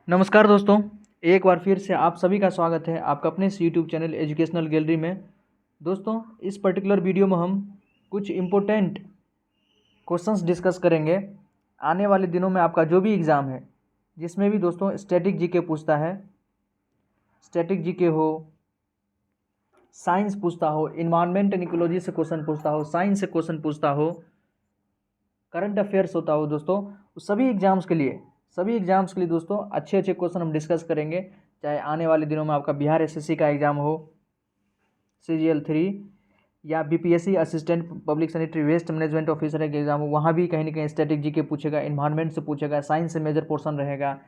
नमस्कार दोस्तों, एक बार फिर से आप सभी का स्वागत है आपका अपने इस यूट्यूब चैनल एजुकेशनल गैलरी में। दोस्तों, इस पर्टिकुलर वीडियो में हम कुछ इम्पोर्टेंट क्वेश्चंस डिस्कस करेंगे। आने वाले दिनों में आपका जो भी एग्ज़ाम है, जिसमें भी दोस्तों स्टैटिक जीके पूछता है, स्टैटिक जीके हो, साइंस पूछता हो, इन्वायरमेंट एंड इकोलॉजी से क्वेश्चन पूछता हो, साइंस से क्वेश्चन पूछता हो, करंट अफेयर्स होता हो दोस्तों, सभी एग्जाम्स के लिए दोस्तों अच्छे अच्छे क्वेश्चन हम डिस्कस करेंगे। चाहे आने वाले दिनों में आपका बिहार एसएससी का एग्ज़ाम हो, CGL 3 या BPSC assistant public sanitary waste management officer का एग्ज़ाम हो, वहाँ भी कहीं ना कहीं स्टैटिक जीके पूछेगा, इन्वायरमेंट से पूछेगा, साइंस से मेजर पोर्शन रहेगा।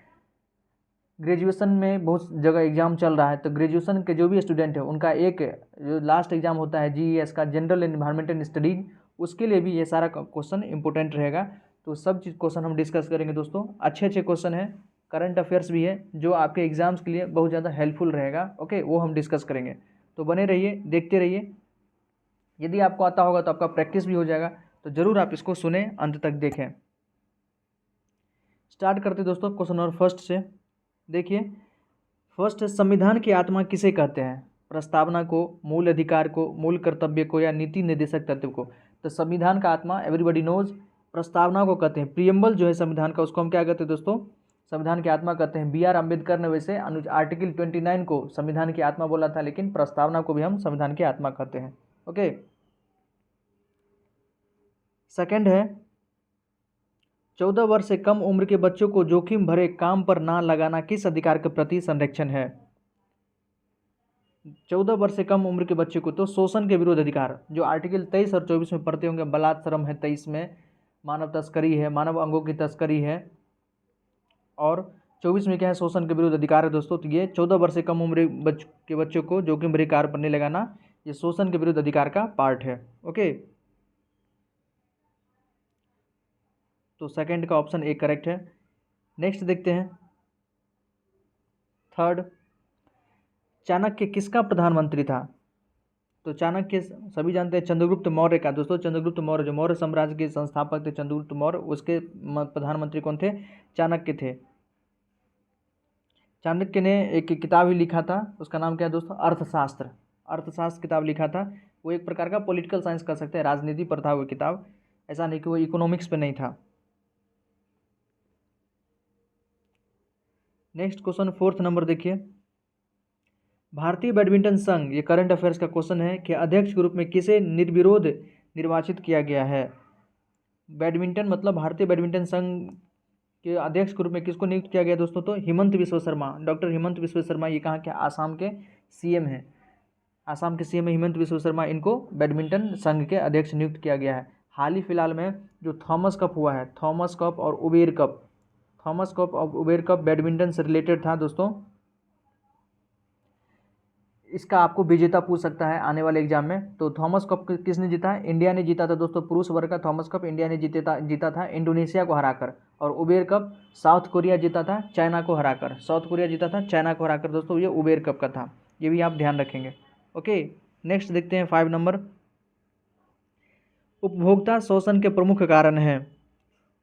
ग्रेजुएशन में बहुत जगह एग्ज़ाम चल रहा है, तो ग्रेजुएशन के जो भी स्टूडेंट है उनका एक जो लास्ट एग्ज़ाम होता है GES का, जनरल एनवायरमेंटल स्टडीज़, उसके लिए भी ये सारा क्वेश्चन इंपॉर्टेंट रहेगा। तो सब चीज़ क्वेश्चन हम डिस्कस करेंगे दोस्तों। अच्छे अच्छे क्वेश्चन हैं, करंट अफेयर्स भी है जो आपके एग्ज़ाम्स के लिए बहुत ज़्यादा हेल्पफुल रहेगा। ओके, वो हम डिस्कस करेंगे, तो बने रहिए, देखते रहिए। यदि आपको आता होगा तो आपका प्रैक्टिस भी हो जाएगा, तो ज़रूर आप इसको सुने, अंत तक देखें। स्टार्ट करते दोस्तों क्वेश्चन नंबर फर्स्ट से। देखिए, फर्स्ट है, संविधान की आत्मा किसे कहते हैं? प्रस्तावना को, मूल अधिकार को, मूल कर्तव्य को, या नीति निर्देशक तत्व को? तो संविधान का आत्मा एवरीबॉडी नोज प्रस्तावना को कहते हैं। प्रियम्बल जो है संविधान का, उसको हम क्या कहते हैं दोस्तों? संविधान की आत्मा कहते हैं। BR अम्बेडकर ने वैसे आर्टिकल 29 को संविधान की आत्मा बोला था, लेकिन प्रस्तावना को भी हम संविधान की आत्मा कहते हैं। ओके, सेकेंड है, 14 वर्ष से कम उम्र के बच्चों को जोखिम भरे काम पर ना लगाना किस अधिकार के प्रति संरक्षण है? 14 वर्ष से कम उम्र के बच्चे को तो शोषण के विरोध अधिकार, जो आर्टिकल 23 और 24 में पढ़ते होंगे। बलात्सरम है 23 में, मानव तस्करी है, मानव अंगों की तस्करी है, और 24 में क्या है? शोषण के विरोध अधिकार है दोस्तों। तो ये 14 वर्ष से कम उम्र के बच्चों को जोखिम भरे कार्य पर नहीं लगाना, ये शोषण के विरुद्ध अधिकार का पार्ट है। ओके, तो सेकंड का ऑप्शन ए करेक्ट है। नेक्स्ट देखते हैं, थर्ड, चाणक्य किसका प्रधानमंत्री था? तो चाणक्य सभी जानते हैं चंद्रगुप्त मौर्य का। दोस्तों, चंद्रगुप्त मौर्य जो मौर्य साम्राज्य के संस्थापक थे, चंद्रगुप्त मौर्य, उसके प्रधानमंत्री कौन थे? चाणक्य थे। चाणक्य ने एक किताब ही लिखा था, उसका नाम क्या है दोस्तों? अर्थशास्त्र। अर्थशास्त्र किताब लिखा था। वो एक प्रकार का पॉलिटिकल साइंस कह सकते हैं, राजनीति पर था वो किताब, ऐसा नहीं कि वो इकोनॉमिक्स पे नहीं था। नेक्स्ट क्वेश्चन, फोर्थ नंबर देखिए, भारतीय बैडमिंटन संघ, ये करंट अफेयर्स का क्वेश्चन है, कि अध्यक्ष के रूप में किसे निर्विरोध निर्वाचित किया गया है? बैडमिंटन मतलब भारतीय बैडमिंटन संघ के अध्यक्ष के रूप में किसको नियुक्त किया गया दोस्तों? तो हिमंत विश्व शर्मा, डॉक्टर हिमंत विश्व शर्मा। ये कहाँ के? आसाम के CM हैं। आसाम के CM हिमंत विश्व शर्मा, इनको बैडमिंटन संघ के अध्यक्ष नियुक्त किया गया है। हाल ही फिलहाल में जो थॉमस कप हुआ है, थॉमस कप और उबेर कप, थॉमस कप और उबेर कप बैडमिंटन से रिलेटेड था दोस्तों। इसका आपको विजेता पूछ सकता है आने वाले एग्जाम में। तो थॉमस कप किसने जीता है? इंडिया ने जीता था दोस्तों। पुरुष वर्ग का थॉमस कप इंडिया ने जीता था इंडोनेशिया को हराकर। और उबेर कप साउथ कोरिया जीता था चाइना को हराकर। साउथ कोरिया जीता था चाइना को हराकर दोस्तों, ये उबेर कप का था। ये भी आप ध्यान रखेंगे। ओके, नेक्स्ट देखते हैं 5 नंबर, उपभोक्ता शोषण के प्रमुख कारण हैं।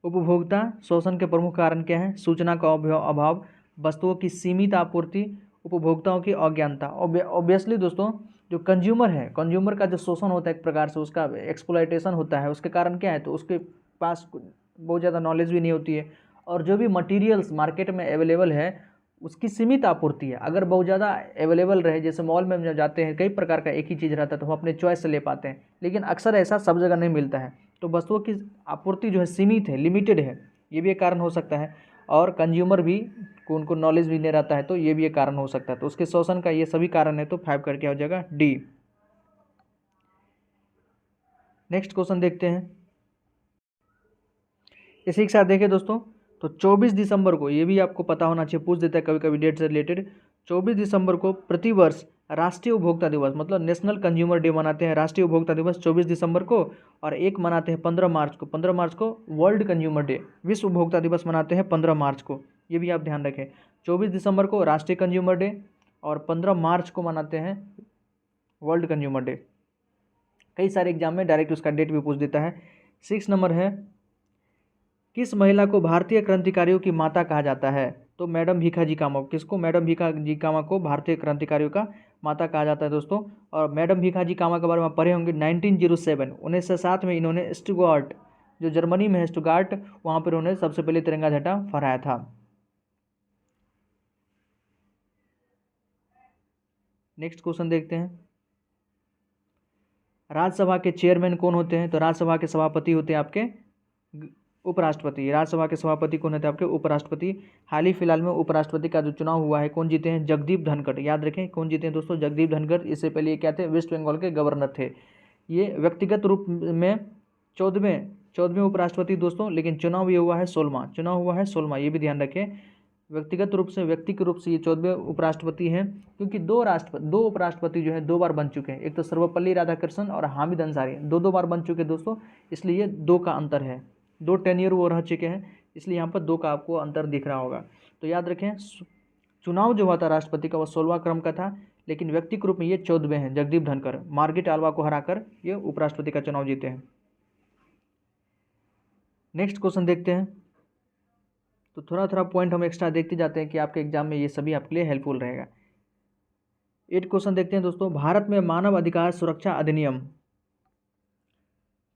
उपभोक्ता शोषण के प्रमुख कारण क्या है? सूचना का अभाव, वस्तुओं की सीमित आपूर्ति, उपभोक्ताओं की अज्ञानता। ऑब्वियसली दोस्तों, जो कंज्यूमर है, कंज्यूमर का जो शोषण होता है एक प्रकार से, उसका एक्सप्लॉयटेशन होता है, उसके कारण क्या है? तो उसके पास बहुत ज़्यादा नॉलेज भी नहीं होती है, और जो भी मटेरियल्स मार्केट में अवेलेबल है उसकी सीमित आपूर्ति है। अगर बहुत ज़्यादा अवेलेबल रहे, जैसे मॉल में जब जाते हैं कई प्रकार का एक ही चीज़ रहता है, तो हम अपने चॉइस से ले पाते हैं, लेकिन अक्सर ऐसा सब जगह नहीं मिलता है। तो वस्तुओं की आपूर्ति जो है सीमित है, लिमिटेड है, ये भी एक कारण हो सकता है। और कंज्यूमर भी को उनको नॉलेज भी नहीं रहता है, तो ये भी एक कारण हो सकता है। तो उसके शोषण का ये सभी कारण है, तो 5 करके हो जाएगा डी। नेक्स्ट क्वेश्चन देखते हैं, इसी के साथ देखें दोस्तों, तो 24 दिसंबर को, ये भी आपको पता होना चाहिए, पूछ देता है कभी कभी डेट से रिलेटेड। 24 दिसंबर को प्रतिवर्ष राष्ट्रीय उपभोक्ता दिवस मतलब नेशनल कंज्यूमर डे मनाते हैं। राष्ट्रीय उपभोक्ता दिवस 24 दिसंबर को, और एक मनाते हैं 15 मार्च को। 15 मार्च को वर्ल्ड कंज्यूमर डे, विश्व उपभोक्ता दिवस मनाते हैं 15 मार्च को। ये भी आप ध्यान रखें, 24 दिसंबर को राष्ट्रीय कंज्यूमर डे, और 15 मार्च को मनाते हैं वर्ल्ड कंज्यूमर डे। कई सारे एग्जाम में डायरेक्ट उसका डेट भी पूछ देता है। 6 नंबर है, किस महिला को भारतीय क्रांतिकारियों की माता कहा जाता है? तो मैडम भीखाजी कामा, किसको? मैडम भीखाजी कामा को भारतीय क्रांतिकारियों का माता कहा जाता है दोस्तों। और मैडम भीखाजी कामा के बारे में पढ़े होंगे 1907 1907 में इन्होंने स्टुगार्ट, जो जर्मनी में है स्टुगार्ट, वहाँ पर उन्होंने सबसे पहले तिरंगा झंडा फहराया था। नेक्स्ट क्वेश्चन देखते हैं, राज्यसभा के चेयरमैन कौन होते हैं? तो राज्यसभा के सभापति होते हैं आपके उपराष्ट्रपति। राज्यसभा के सभापति कौन होते हैं? आपके उपराष्ट्रपति। हाल ही फिलहाल में उपराष्ट्रपति का जो चुनाव हुआ है, कौन जीते हैं? जगदीप धनखड़। याद रखें कौन जीते हैं दोस्तों? जगदीप धनखड़। इससे पहले ये क्या थे? वेस्ट बंगाल के गवर्नर थे। ये व्यक्तिगत रूप में 14वें उपराष्ट्रपति दोस्तों, लेकिन चुनाव ये हुआ है 16वां, चुनाव हुआ है 16वां, ये भी ध्यान रखें। व्यक्तिगत रूप से, व्यक्ति के रूप से ये 14वें उपराष्ट्रपति हैं, क्योंकि दो उपराष्ट्रपति जो है 2 बार बन चुके हैं। एक तो सर्वपल्ली राधाकृष्णन और हामिद अंसारी, 2 बार बन चुके हैं दोस्तों, इसलिए ये 2 का अंतर है। 2 टेन्योर वो रह चुके हैं, इसलिए यहाँ पर 2 का आपको अंतर दिख रहा होगा। तो याद रखें, चुनाव जो हुआ था राष्ट्रपति का वो 16वां क्रम का था, लेकिन व्यक्ति के रूप में ये 14वें हैं। जगदीप धनखड़ मार्गरेट आल्वा को हराकर ये उपराष्ट्रपति का चुनाव जीते हैं। नेक्स्ट क्वेश्चन देखते हैं। तो थोड़ा पॉइंट हम एक्स्ट्रा देखते जाते हैं कि आपके एग्जाम में ये सभी आपके लिए हेल्पफुल रहेगा। 8 क्वेश्चन देखते हैं दोस्तों। भारत में मानव अधिकार सुरक्षा अधिनियम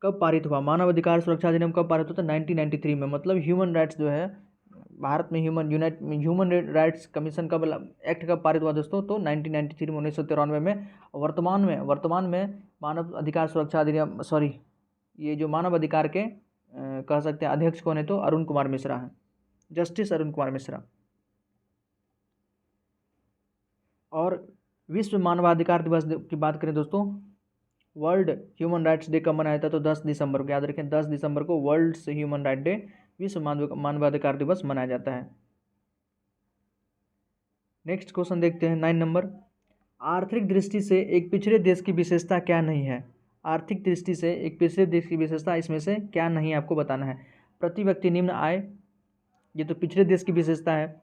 कब पारित हुआ? मानव अधिकार सुरक्षा अधिनियम कब पारित होता है? 1993 में। मतलब ह्यूमन राइट्स जो है भारत में, ह्यूमन राइट्स कमीशन कब, एक्ट कब पारित हुआ दोस्तों? तो 1993 में, 1993 में। वर्तमान में मानव अधिकार सुरक्षा अधिनियम, सॉरी, ये जो मानव अधिकार के कह सकते हैं अध्यक्ष कौन है? तो अरुण कुमार मिश्रा हैं, जस्टिस अरुण कुमार मिश्रा। और विश्व मानवाधिकार दिवस की बात करें दोस्तों, वर्ल्ड ह्यूमन राइट्स डे कब मनाया जाता है? तो 10 दिसंबर को। याद रखें 10 दिसंबर को वर्ल्ड ह्यूमन राइट डे, विश्व मानवाधिकार दिवस मनाया जाता है। नेक्स्ट क्वेश्चन देखते हैं 9 नंबर। आर्थिक दृष्टि से एक पिछड़े देश की विशेषता क्या नहीं है? आर्थिक दृष्टि से एक पिछड़े देश की विशेषता इसमें से क्या नहीं है, आपको बताना है। प्रति व्यक्ति निम्न आय, ये तो पिछड़े देश की विशेषता है।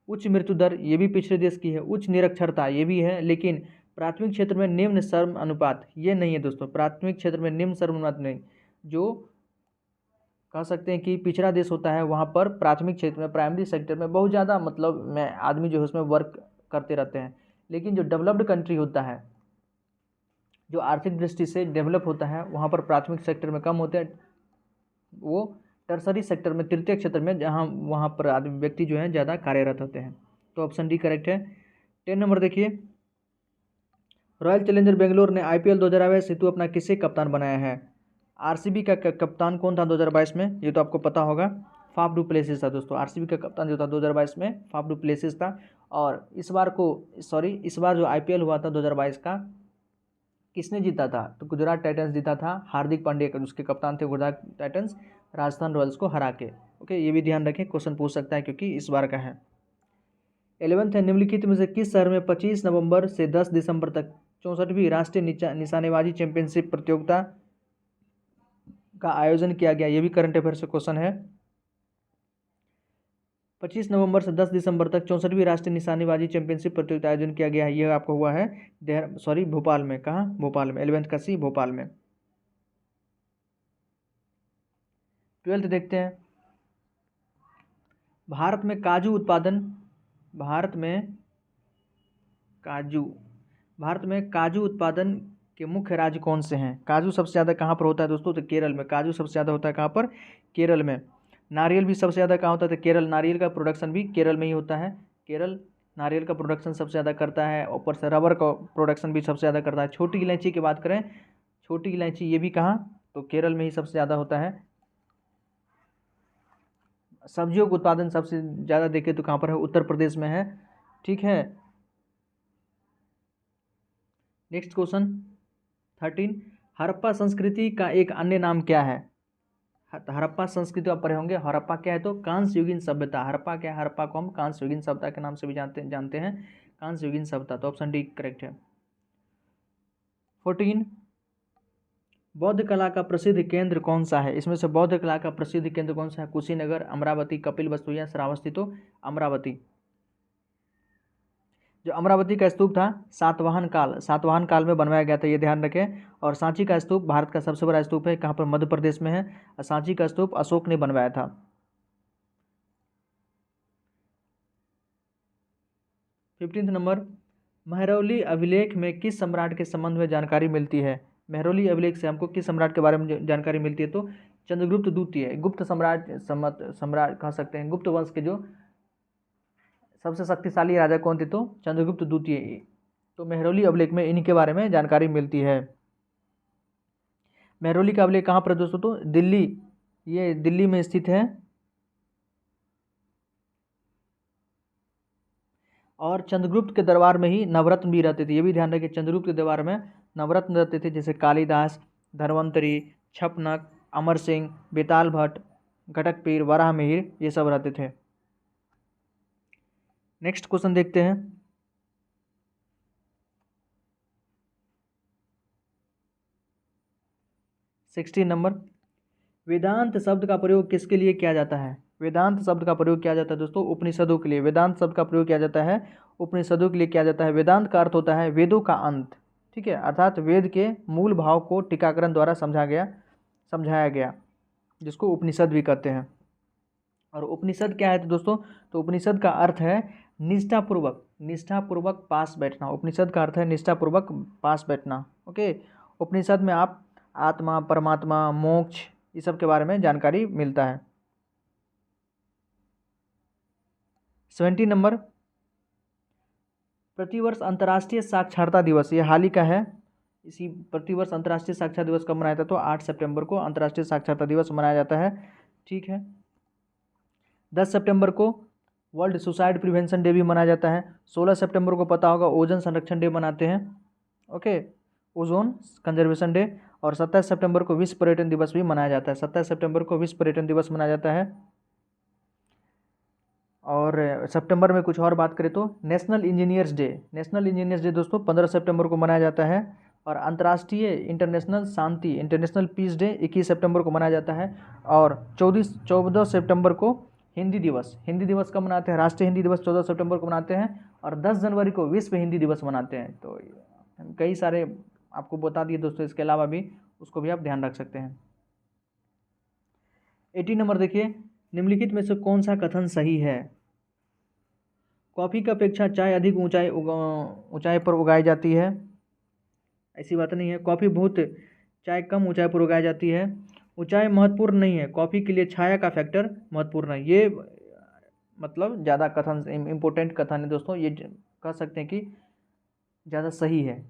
उच्च मृत्यु दर, ये भी पिछड़े देश की है। उच्च निरक्षरता, ये भी है, लेकिन प्राथमिक क्षेत्र में निम्न श्रम अनुपात, ये नहीं है दोस्तों। प्राथमिक क्षेत्र में निम्न श्रम अनुपात नहीं, जो कह सकते हैं कि पिछड़ा देश होता है, वहाँ पर प्राथमिक क्षेत्र में, प्राइमरी सेक्टर में बहुत ज़्यादा मतलब में आदमी जो है उसमें वर्क करते रहते हैं। लेकिन जो डेवलप्ड कंट्री होता है, जो आर्थिक दृष्टि से डेवलप होता है, वहाँ पर प्राथमिक सेक्टर में कम होते हैं, वो टर्सरी सेक्टर में, तृतीय क्षेत्र में, जहाँ वहाँ पर आदमी व्यक्ति जो है ज़्यादा कार्यरत होते हैं। तो ऑप्शन डी करेक्ट है। 10 नंबर देखिए, रॉयल चैलेंजर बेंगलोर ने IPL 2022 हेतु अपना किसे कप्तान बनाया है? RCB का कप्तान कौन था 2022 में? ये तो आपको पता होगा, फाफ डू प्लेसिस था दोस्तों। RCB का कप्तान जो था 2022 में फाफ डू प्लेसिस था। और इस बार जो IPL हुआ था 2022 का, किसने जीता था? तो गुजरात टाइटंस जीता था। हार्दिक पांड्या उसके कप्तान थे, गुजरात टाइटंस राजस्थान रॉयल्स को हरा के। ओके, ये भी ध्यान रखें, क्वेश्चन पूछ सकता है क्योंकि इस बार का है। 11th है, निम्नलिखित में से किस शहर में 25 नवंबर से 10 दिसंबर तक 64वीं राष्ट्रीय निशानेबाजी चैंपियनशिप प्रतियोगिता का आयोजन किया गया? ये भी करंट अफेयर से क्वेश्चन है। 25 नवंबर से 10 दिसंबर तक 64वीं राष्ट्रीय निशानेबाजी चैंपियनशिप प्रतियोगिता आयोजन किया गया है। यह आपको हुआ है भोपाल में। कहाँ? भोपाल में। 11th का सी, भोपाल में। 12th देखते हैं। भारत में काजू उत्पादन के मुख्य राज्य कौन से हैं? काजू सबसे ज़्यादा कहाँ पर होता है दोस्तों? तो केरल में। काजू सबसे ज़्यादा होता है कहाँ पर? केरल में। नारियल भी सबसे ज़्यादा कहाँ होता है? तो केरल। नारियल का प्रोडक्शन भी केरल में ही होता है। केरल नारियल का प्रोडक्शन सबसे ज़्यादा करता है। ऊपर से रबर का प्रोडक्शन भी सबसे ज़्यादा करता है। छोटी इलायची की बात करें, छोटी इलायची ये भी कहाँ? तो केरल में ही सबसे ज़्यादा होता है। सब्जियों का उत्पादन सबसे ज़्यादा देखें तो कहाँ पर है? उत्तर प्रदेश में है। ठीक है। नेक्स्ट क्वेश्चन 13, हड़प्पा संस्कृति का एक अन्य नाम क्या है? हड़प्पा संस्कृति आप पढ़े होंगे। हड़प्पा क्या है? तो कांस्य युगीन सभ्यता। हड़प्पा क्या है? हड़प्पा को हम कांस्य युगीन सभ्यता के नाम से भी जानते हैं, कांस्य युगीन सभ्यता। तो ऑप्शन डी करेक्ट है। 14, बौद्ध कला का प्रसिद्ध केंद्र कौन सा है? इसमें से बौद्ध कला का प्रसिद्ध केंद्र कौन सा है? कुशीनगर, अमरावती, कपिलवस्तु या श्रावस्ती? तो अमरावती। जो अमरावती का स्तूप था सातवाहन काल में बनवाया गया था, ये ध्यान रखें। और सांची का स्तूप भारत का सबसे बड़ा स्तूप है, कहाँ पर? मध्य प्रदेश में है। और सांची का स्तूप अशोक ने बनवाया था। 15 नंबर, महरौली अभिलेख में किस सम्राट के संबंध में जानकारी मिलती है? महरौली अभिलेख से हमको किस सम्राट के बारे में जानकारी मिलती है? तो चंद्रगुप्त द्वितीय, गुप्त सम्राट कह सकते हैं, गुप्त वंश के जो सबसे शक्तिशाली राजा कौन थे? तो चंद्रगुप्त द्वितीय। तो महरौली अभिलेख में इन्हीं के बारे में जानकारी मिलती है। महरौली का अभिलेख कहाँ पर दोस्तों? तो दिल्ली, ये दिल्ली में स्थित है। और चंद्रगुप्त के दरबार में ही नवरत्न भी रहते थे, ये भी ध्यान रखिए, चंद्रगुप्त के दरबार में नवरत्न रहते थे, जैसे कालिदास, धन्वंतरी, छपनक, अमर सिंह, बेताल भट्ट, घटकपीर, वराहमिहिर, ये सब रहते थे। नेक्स्ट क्वेश्चन देखते हैं। सिक्सटीन नंबर, वेदांत शब्द का प्रयोग किसके लिए किया जाता है? वेदांत शब्द का प्रयोग किया जाता है दोस्तों उपनिषदों के लिए। वेदांत शब्द का प्रयोग किया जाता है उपनिषदों के लिए किया जाता है। वेदांत का अर्थ होता है वेदों का अंत, ठीक है, अर्थात वेद के मूल भाव को टीकाकरण द्वारा समझाया गया, जिसको उपनिषद भी कहते हैं। और उपनिषद क्या है तो दोस्तों? तो उपनिषद का अर्थ है निष्ठापूर्वक पास बैठना। उपनिषद का अर्थ है निष्ठापूर्वक पास बैठना। ओके, उपनिषद में आप आत्मा, परमात्मा, मोक्ष, ये सब के बारे में जानकारी मिलता है। 17 नंबर, प्रतिवर्ष अंतर्राष्ट्रीय साक्षरता दिवस, ये हाल ही का है। इसी प्रतिवर्ष अंतर्राष्ट्रीय साक्षरता दिवस कब मनाया जाता है? तो 8 सितंबर को अंतर्राष्ट्रीय साक्षरता दिवस मनाया जाता है, ठीक है। 10 सितंबर को वर्ल्ड सुसाइड प्रिवेंशन डे भी मनाया जाता है। 16 सितंबर को पता होगा ओजोन संरक्षण डे मनाते हैं, ओके, ओजोन कंजर्वेशन डे। और 27 सितंबर को विश्व पर्यटन दिवस भी मनाया जाता है। 27 सितंबर को विश्व पर्यटन दिवस मनाया जाता है। और सितंबर में कुछ और बात करें तो नेशनल इंजीनियर्स डे दोस्तों 15 सितंबर को मनाया जाता है। और अंतर्राष्ट्रीय इंटरनेशनल पीस डे 21 सितंबर को मनाया जाता है। और 14 सितंबर को हिंदी दिवस कब मनाते हैं? राष्ट्रीय हिंदी दिवस 14 सितंबर को मनाते हैं। और 10 जनवरी को विश्व हिंदी दिवस मनाते हैं। तो कई सारे आपको बता दिए दोस्तों, इसके अलावा भी उसको भी आप ध्यान रख सकते हैं। 18 नंबर देखिए, निम्नलिखित में से कौन सा कथन सही है? कॉफ़ी की अपेक्षा चाय अधिक ऊंचाई पर उगाई जाती है। ऐसी बात नहीं है, चाय कम ऊंचाई पर उगाई जाती है। ऊंचाई महत्वपूर्ण नहीं है, कॉफ़ी के लिए छाया का फैक्टर महत्वपूर्ण है। ये मतलब ज़्यादा कथन इम्पोर्टेंट कथन है दोस्तों, ये कह सकते हैं कि ज़्यादा सही है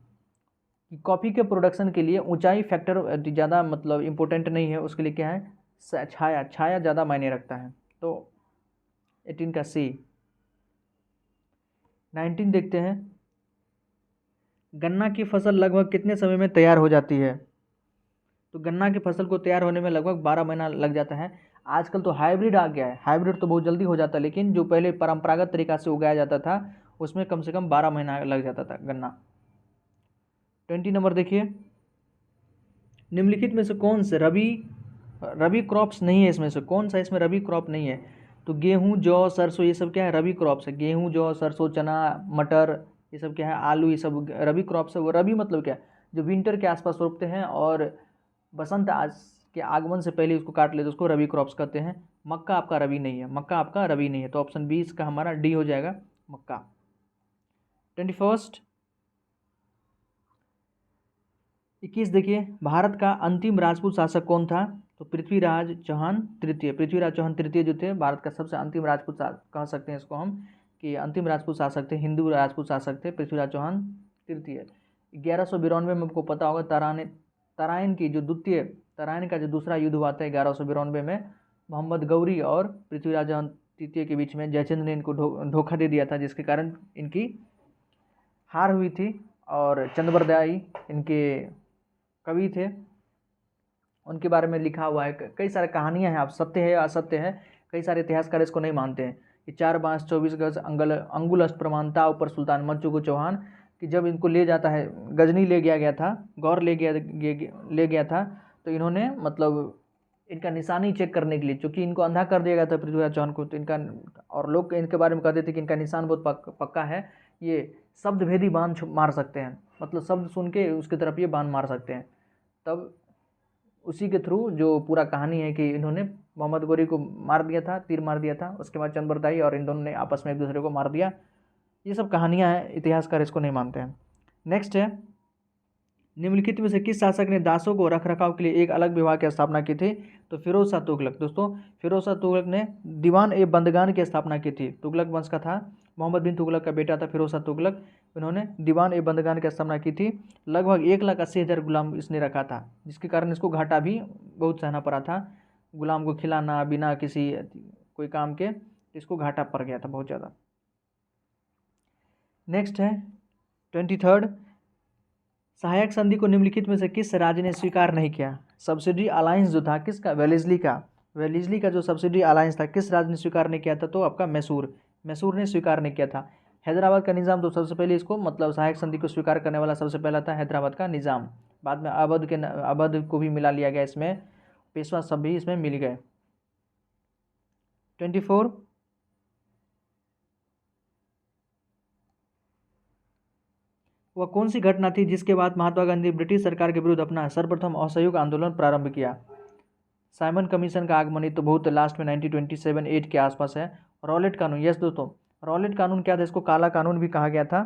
कि कॉफ़ी के प्रोडक्शन के लिए ऊंचाई फैक्टर ज़्यादा मतलब इम्पोर्टेंट नहीं है। उसके लिए क्या है? छाया ज़्यादा मायने रखता है। तो 18 का सी। 19 देखते हैं, गन्ना की फसल लगभग कितने समय में तैयार हो जाती है? तो गन्ना की फसल को तैयार होने में लगभग 12 महीना लग जाता है। आजकल तो हाइब्रिड आ गया है, हाइब्रिड तो बहुत जल्दी हो जाता है, लेकिन जो पहले परंपरागत तरीका से उगाया जाता था उसमें कम से कम 12 महीना लग जाता था गन्ना। 20 नंबर देखिए, निम्नलिखित में से कौन से रबी क्रॉप्स नहीं है? इसमें से कौन सा इसमें रबी क्रॉप नहीं है? तो गेहूं, जौ, सरसों, ये सब क्या है? रबी क्रॉप्स है। गेहूं, जौ, सरसों, चना, मटर, ये सब क्या है? आलू, ये सब रबी क्रॉप्स है। वो रबी मतलब क्या है? जो विंटर के आसपास रोपते हैं और बसंत के आगमन से पहले उसको काट लेते, उसको रबी क्रॉप्स कहते हैं। मक्का आपका रबी नहीं है, तो ऑप्शन 20 का हमारा डी हो जाएगा, मक्का। 21 21 देखिए, भारत का अंतिम राजपूत शासक कौन था? तो पृथ्वीराज चौहान तृतीय जो थे भारत का सबसे अंतिम राजपूत कह सकते हैं इसको हम, कि अंतिम राजपूत शासक थे, हिंदू राजपूत शासक थे पृथ्वीराज चौहान तृतीय। 1192 में आपको पता होगा तराइन का जो दूसरा युद्ध हुआ था 1192 में, मोहम्मद गौरी और पृथ्वीराज चौहान तृतीय के बीच में जयचंद्र ने इनको धोखा दे दिया था, जिसके कारण इनकी हार हुई थी। और चंद्रबरदाई इनके कवि थे, उनके बारे में लिखा हुआ है, कई सारे कहानियां हैं। आप सत्य है या असत्य है, कई सारे इतिहासकार इसको नहीं मानते हैं कि 4 बांस 24 गज अंगुल अष्ट प्रमाणता ऊपर सुल्तान मंचू चौहान कि जब इनको ले जाता है, गजनी ले गया था, गौर ले गया था, तो इन्होंने मतलब इनका निशानी चेक करने के लिए, चूँकि इनको अंधा कर दिया गया था पृथ्वीराज चौहान को, तो इनका, और लोग इनके बारे में कहते थे कि इनका निशान बहुत पक्का है, ये शब्द भेदी बाण मार सकते हैं, मतलब शब्द सुन के उसकी तरफ ये बाण मार सकते हैं। तब उसी के थ्रू जो पूरा कहानी है कि इन्होंने मोहम्मद गौरी को मार दिया था, तीर मार दिया था, उसके बाद चंद्रबरदाई और इन दोनों ने आपस में एक दूसरे को मार दिया, ये सब कहानियाँ हैं, इतिहासकार इसको नहीं मानते हैं। नेक्स्ट है, निम्नलिखित में से किस शासक ने दासों को रख रखाव के लिए एक अलग विभाग की स्थापना की थी? तो फिरोज शाह तुगलक। दोस्तों फिरोज शाह तुगलक ने दीवान ए बंदगान की स्थापना की थी। तुगलक वंश का था, मोहम्मद बिन तुगलक का बेटा था फिरोज शाह तुगलक। इन्होंने दीवान ए बंदगान की स्थापना की थी। लगभग 1,80,000 गुलाम इसने रखा था, जिसके कारण इसको घाटा भी बहुत सहना पड़ा था। गुलाम को खिलाना बिना किसी कोई काम के, इसको घाटा पड़ गया था बहुत ज़्यादा। नेक्स्ट है 23rd, सहायक संधि को निम्नलिखित में से किस राज्य ने स्वीकार नहीं किया? सब्सिडी अलायंस जो था किसका? वेलेस्ली का। वेलेस्ली का जो सब्सिडी अलायंस था किस राज्य ने स्वीकार नहीं किया था? तो आपका मैसूर। मैसूर ने स्वीकार नहीं किया था। हैदराबाद का निज़ाम तो सबसे पहले इसको मतलब सहायक संधि को स्वीकार करने वाला सबसे पहला था हैदराबाद का निज़ाम। बाद में अवध को भी मिला लिया गया इसमें, पेशवा सब भी इसमें मिल गए। 24, वह कौन सी घटना थी जिसके बाद महात्मा गांधी ब्रिटिश सरकार के विरुद्ध अपना सर्वप्रथम असहयोग आंदोलन प्रारंभ किया? साइमन कमीशन का आगमन, तो बहुत लास्ट में 1927-8 के आसपास है। रॉलेट कानून, यस दोस्तों, रॉलेट कानून क्या था? इसको काला कानून भी कहा गया था।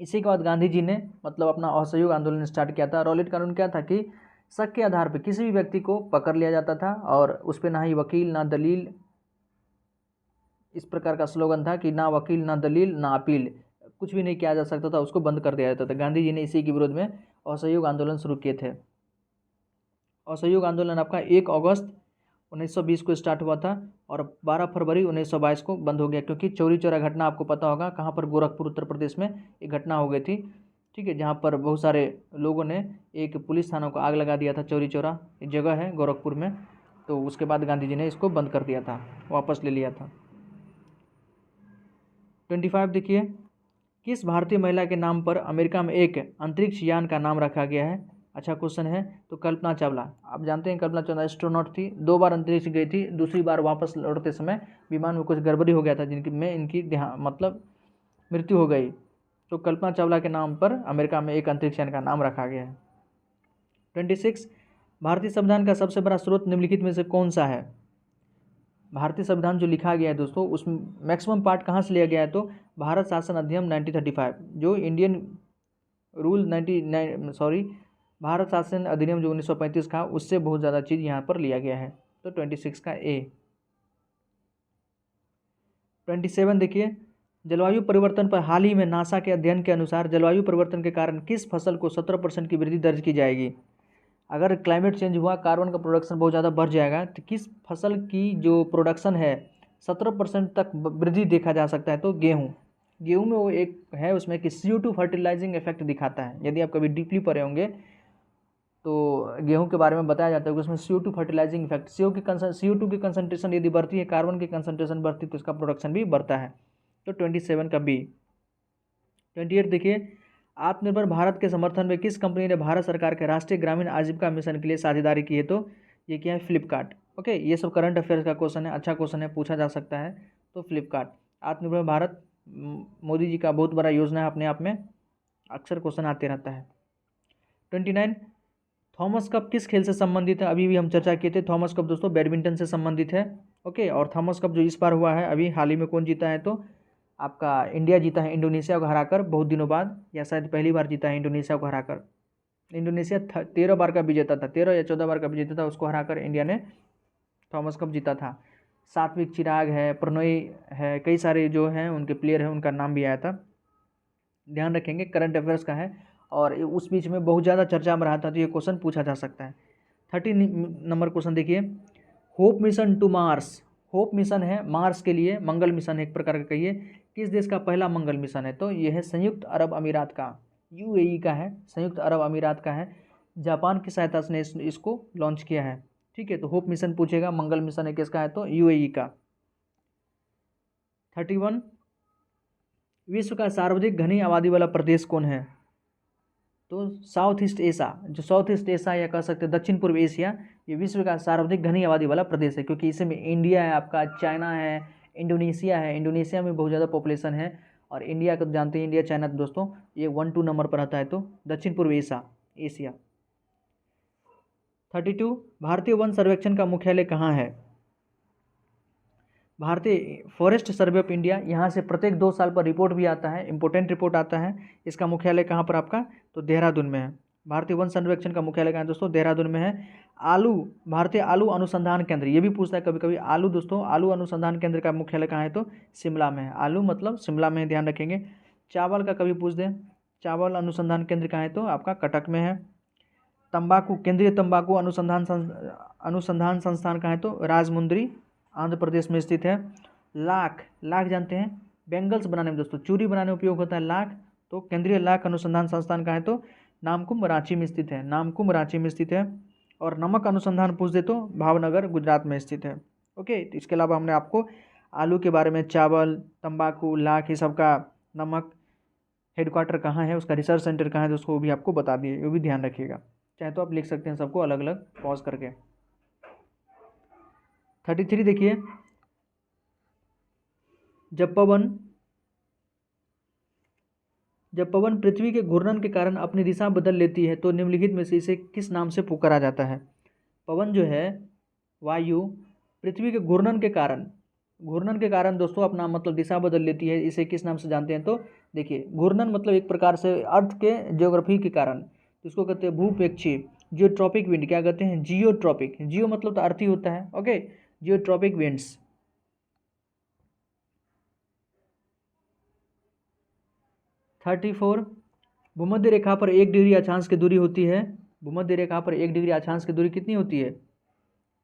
इसी के बाद गांधी जी ने मतलब अपना असहयोग आंदोलन स्टार्ट किया था। रॉलेट कानून क्या था कि शक के आधार पर किसी भी व्यक्ति को पकड़ लिया जाता था और उस पर ना ही वकील ना दलील, इस प्रकार का स्लोगन था कि ना वकील ना दलील ना अपील, कुछ भी नहीं किया जा सकता था, उसको बंद कर दिया जाता था। गांधी जी ने इसी के विरोध में असहयोग आंदोलन शुरू किए थे। असहयोग आंदोलन आपका 1 अगस्त 1920 को स्टार्ट हुआ था और 12 फरवरी 1922 को बंद हो गया, क्योंकि चौरी चौरा घटना आपको पता होगा कहाँ पर, गोरखपुर उत्तर प्रदेश में एक घटना हो गई थी, ठीक है, जहाँ पर बहुत सारे लोगों ने एक पुलिस थाना को आग लगा दिया था। चौरी चौरा एक जगह है गोरखपुर में, तो उसके बाद गांधी जी ने इसको बंद कर दिया था, वापस ले लिया था। 25 देखिए, किस भारतीय महिला के नाम पर अमेरिका में एक अंतरिक्ष यान का नाम रखा गया है? अच्छा क्वेश्चन है। तो कल्पना चावला, आप जानते हैं कल्पना चावला एस्ट्रोनॉट थी, 2 बार अंतरिक्ष गई थी, दूसरी बार वापस लौटते समय विमान में कुछ गड़बड़ी हो गया था, जिनकी में इनकी मतलब मृत्यु हो गई। तो कल्पना चावला के नाम पर अमेरिका में एक अंतरिक्ष यान का नाम रखा गया है। 26, भारतीय संविधान का सबसे बड़ा स्रोत निम्नलिखित में से कौन सा है? भारतीय संविधान जो लिखा गया है दोस्तों, उसमें मैक्सिमम पार्ट कहाँ से लिया गया है? तो भारत शासन अधिनियम 1935, जो इंडियन रूल भारत शासन अधिनियम जो 1935 का, उससे बहुत ज़्यादा चीज़ यहाँ पर लिया गया है। तो 26 का ए। 27 देखिए, जलवायु परिवर्तन पर हाल ही में नासा के अध्ययन के अनुसार जलवायु परिवर्तन के कारण किस फसल को 17% की वृद्धि दर्ज की जाएगी? अगर क्लाइमेट चेंज हुआ, कार्बन का प्रोडक्शन बहुत ज़्यादा बढ़ जाएगा, तो किस फसल की जो प्रोडक्शन है 17% तक वृद्धि देखा जा सकता है? तो गेहूँ। गेहूँ में वो एक है उसमें कि CO2 फर्टिलाइजिंग इफेक्ट दिखाता है। यदि आप कभी डीपली पढ़े होंगे तो गेहूं के बारे में बताया जाता है कि उसमें CO2 फर्टिलाइजिंग इफेक्ट, CO2 की कंसंट्रेशन यदि बढ़ती है, कार्बन की कंसंट्रेशन बढ़ती है, तो इसका प्रोडक्शन भी बढ़ता है। तो 27 का बी। 28 देखिए, आत्मनिर्भर भारत के समर्थन में किस कंपनी ने भारत सरकार के राष्ट्रीय ग्रामीण आजीविका मिशन के लिए साझेदारी की है? तो ये क्या है? फ्लिपकार्ट। ओके, ये सब करंट अफेयर्स का क्वेश्चन है, अच्छा क्वेश्चन है, पूछा जा सकता है। तो फ्लिपकार्ट। आत्मनिर्भर भारत मोदी जी का बहुत बड़ा योजना है अपने आप में, अक्सर क्वेश्चन आते रहता है। 29, थॉमस कप किस खेल से संबंधित है? अभी भी हम चर्चा किए थे, थॉमस कप दोस्तों बैडमिंटन से संबंधित है। ओके, और थॉमस कप जो इस बार हुआ है अभी हाल ही में, कौन जीता है? तो आपका इंडिया जीता है, इंडोनेशिया को हराकर, बहुत दिनों बाद, या शायद पहली बार जीता है इंडोनेशिया को हराकर। इंडोनेशिया 13 बार का विजेता था, 13 या 14 बार का विजेता था, उसको हराकर इंडिया ने थॉमस कप जीता था। सात्विक चिराग है, प्रणोई है, कई सारे जो हैं उनके प्लेयर हैं, उनका नाम भी आया था, ध्यान रखेंगे, करंट अफेयर्स का है। और उस बीच में बहुत ज़्यादा चर्चा में रहा था, तो ये क्वेश्चन पूछा जा सकता है। 30 नंबर क्वेश्चन देखिए, hope mission to Mars, hope mission है मार्स के लिए, मंगल मिशन है एक प्रकार का कहिए, किस देश का पहला मंगल मिशन है? तो ये है संयुक्त अरब अमीरात का, UAE का है, संयुक्त अरब अमीरात का है। जापान की सहायता से इसको लॉन्च किया है, ठीक है। तो होप मिशन पूछेगा, मंगल मिशन है किसका है? तो UAE का। 31, विश्व का सर्वाधिक घनी आबादी वाला प्रदेश कौन है? तो साउथ ईस्ट एशिया, जो साउथ ईस्ट एशिया या कह सकते हैं दक्षिण पूर्व एशिया, ये विश्व का सर्वाधिक घनी आबादी वाला प्रदेश है, क्योंकि इसमें इंडिया है, आपका चाइना है, इंडोनेशिया है, इंडोनेशिया में बहुत ज़्यादा पॉपुलेशन है, और इंडिया को जानते हैं, इंडिया चाइना दोस्तों ये 1-2 नंबर पर आता है, तो दक्षिण पूर्व एशिया। 32, भारतीय वन सर्वेक्षण का मुख्यालय कहाँ है? भारतीय फॉरेस्ट सर्वे ऑफ इंडिया, यहाँ से प्रत्येक 2 साल पर रिपोर्ट भी आता है, इंपॉर्टेंट रिपोर्ट आता है। इसका मुख्यालय कहाँ पर आपका, तो देहरादून में है। भारतीय वन सर्वेक्षण का मुख्यालय कहाँ है दोस्तों, देहरादून में है। भारतीय आलू अनुसंधान केंद्र, ये भी पूछता है कभी कभी, आलू दोस्तों, आलू अनुसंधान केंद्र का मुख्यालय कहाँ है, तो शिमला में है। आलू मतलब शिमला में, ध्यान रखेंगे। चावल का कभी पूछ दें, चावल अनुसंधान केंद्र कहाँ है, तो आपका कटक में है। तंबाकू, केंद्रीय तंबाकू अनुसंधान संस्थान कहाँ है, तो राजमुंद्री, आंध्र प्रदेश में स्थित है। लाख जानते हैं, बैंगल्स बनाने में दोस्तों, चूड़ी बनाने में उपयोग होता है लाख, तो केंद्रीय लाख अनुसंधान संस्थान कहाँ है, तो नामकुम रांची में स्थित है, नामकुम रांची में स्थित है। और नमक अनुसंधान पूछ दे तो भावनगर गुजरात में स्थित है। ओके, तो इसके अलावा हमने आपको आलू के बारे में, चावल, तंबाकू, लाख, ये सब का नमक हेडक्वार्टर कहाँ है, उसका रिसर्च सेंटर कहाँ है, तो उसको भी आपको बता दिए, ये भी ध्यान रखिएगा। चाहे तो आप लिख सकते हैं सबको अलग अलग पॉज करके। 33 देखिए, जब पवन पृथ्वी के घूर्णन के कारण अपनी दिशा बदल लेती है तो निम्नलिखित में से इसे किस नाम से पुकारा जाता है। पवन जो है, वायु, पृथ्वी के घूर्णन के कारण दोस्तों अपना मतलब दिशा बदल लेती है, इसे किस नाम से जानते हैं, तो देखिए घूर्णन मतलब एक प्रकार से अर्थ के ज्योग्राफी के कारण, इसको कहते हैं भूपेक्षी। जियोट्रॉपिक विंड क्या कहते हैं, जियोट्रॉपिक, जियो मतलब तो अर्थ ही होता है। Okay, geotropic winds. 34, भूमध्य रेखा पर 1 डिग्री अक्षांश की दूरी होती है। भूमध्य रेखा पर 1 डिग्री अक्षांश की दूरी कितनी होती है,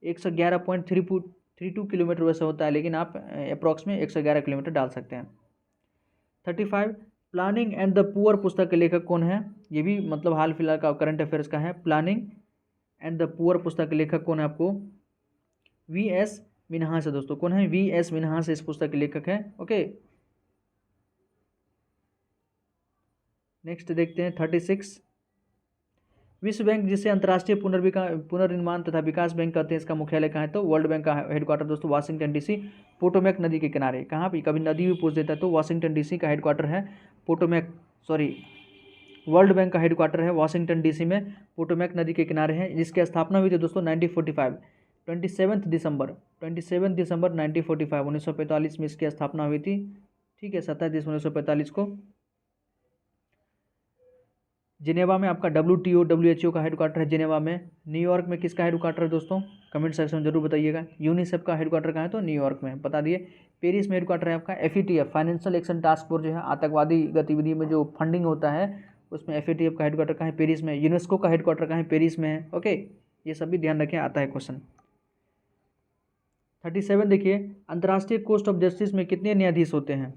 111.32 किलोमीटर वैसे होता है, लेकिन आप अप्रॉक्स में 111 किलोमीटर डाल सकते हैं। 35, प्लानिंग एंड द पुअर पुस्तक के लेखक कौन है, ये भी मतलब हाल फिलहाल का करंट अफेयर्स का है। प्लानिंग एंड द पुअर पुस्तक के लेखक कौन है आपको, V.S. मिन्हास है दोस्तों। कौन है, V.S. मिन्हास इस पुस्तक के लेखक है। ओके, नेक्स्ट देखते हैं 36, विश्व बैंक जिसे अंतर्राष्ट्रीय पुनर्निर्माण तथा विकास बैंक कहते हैं, इसका मुख्यालय कहाँ है, तो वर्ल्ड बैंक का हेडक्वार्टर दोस्तों वाशिंगटन डीसी, पोटोमैक नदी के किनारे। कहाँ पे, कभी नदी भी पूछ देता है तो वाशिंगटन डीसी का हेडक्वार्टर है, वर्ल्ड बैंक का हेडक्वार्टर है वाशिंगटन डीसी में, पोटोमैक नदी के किनारे है। जिसकी स्थापना हुई थी दोस्तों 1945, 27 दिसंबर 1945, 1945 में इसकी स्थापना हुई थी। ठीक है, 27 दिसंबर 1945 को। जिनेवा में आपका WHO का हेडक्वार्टर है जिनेवा में। न्यूयॉर्क में किसका हेडक्वार्टर है दोस्तों, कमेंट सेक्शन में जरूर बताइएगा। यूनिसेफ का हेडक्वार्टर कहाँ है, तो न्यूयॉर्क में, बता दिए। पेरिस में हेडक्वार्टर है आपका FATF, financial action task force, जो है आतंकवादी गतिविधि में जो फंडिंग होता है उसमें FATF का हेडक्वार्टर कहाँ है, पेरिस में। यूनेस्को का हेडक्वार्टर कहाँ है, पेरिस में है। ओके, ये सब भी ध्यान रखें, आता है क्वेश्चन। 37 देखिए, अंतर्राष्ट्रीय कोर्ट ऑफ जस्टिस में कितने न्यायाधीश होते हैं।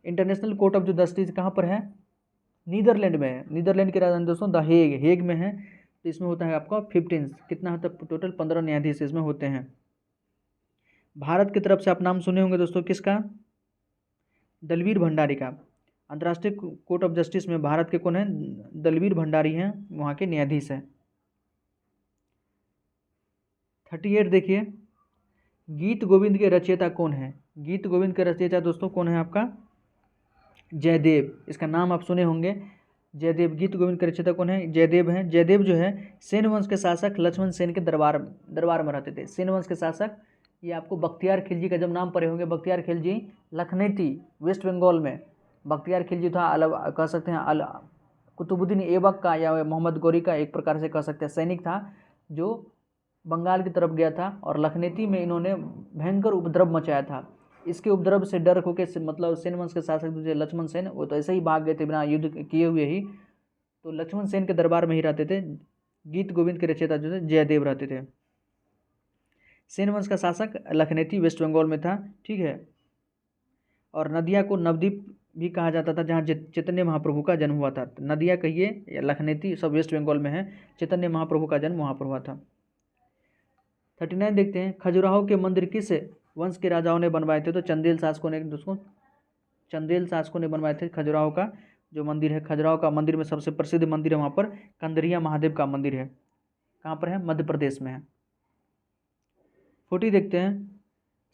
इंटरनेशनल कोर्ट ऑफ जो जस्टिस कहाँ पर है, नीदरलैंड में है। नीदरलैंड की राजधानी दोस्तों द हेग में है। तो इसमें होता है आपका 15, कितना होता है टोटल, 15 न्यायाधीश इसमें होते हैं। भारत की तरफ से आप नाम सुने होंगे दोस्तों, किसका, दलवीर भंडारी का। अंतर्राष्ट्रीय कोर्ट ऑफ जस्टिस में भारत के कौन है, दलवीर भंडारी हैं, वहाँ के न्यायाधीश हैं। 38 देखिए, गीत गोविंद के रचयिता कौन है। गीत गोविंद के रचयिता दोस्तों कौन है आपका, जयदेव। इसका नाम आप सुने होंगे, जयदेव। गीत गोविंद के रचयिता कौन है, जयदेव हैं। जयदेव जो है सेन वंश के शासक लक्ष्मण सेन के दरबार में रहते थे। सेन वंश के शासक, ये आपको बख्तियार खिलजी का जब नाम पढ़े होंगे, बख्तियार खिलजी लखनऊ वेस्ट बंगाल में। बख्तियार खिलजी था कह सकते हैं कुतुबुद्दीन ऐबक का या मोहम्मद गौरी का एक प्रकार से कह सकते हैं सैनिक था, जो बंगाल की तरफ गया था और लखनऊ में इन्होंने भयंकर उपद्रव मचाया था। इसके उपद्रव से डर होकर मतलब सेन वंश के शासक जो लक्ष्मण सेन, वो तो ऐसे ही भाग गए थे बिना युद्ध किए हुए ही। तो लक्ष्मण सेन के दरबार में ही रहते थे। गीत गोविंद के रचयिता जो थे जयदेव रहते थे। सेन वंश का शासक लखनऊ वेस्ट बंगाल में था। ठीक है, और नदिया को नवद्वीप भी कहा जाता था, जहाँ चैतन्य महाप्रभु का जन्म हुआ था। नदिया कहिए या लखनऊ सब वेस्ट बंगाल में है। चैतन्य महाप्रभु का जन्म वहाँ पर हुआ था। 39 देखते हैं, खजुराहो के मंदिर किस वंश के राजाओं ने बनवाए थे, तो चंदेल शासकों ने दोस्तों, चंदेल शासकों ने बनवाए थे। खजुराहो का जो मंदिर है, खजुराहो का मंदिर में सबसे प्रसिद्ध मंदिर है वहाँ पर कंदरिया महादेव का मंदिर है। कहाँ पर है, मध्य प्रदेश में है। 40 देखते हैं,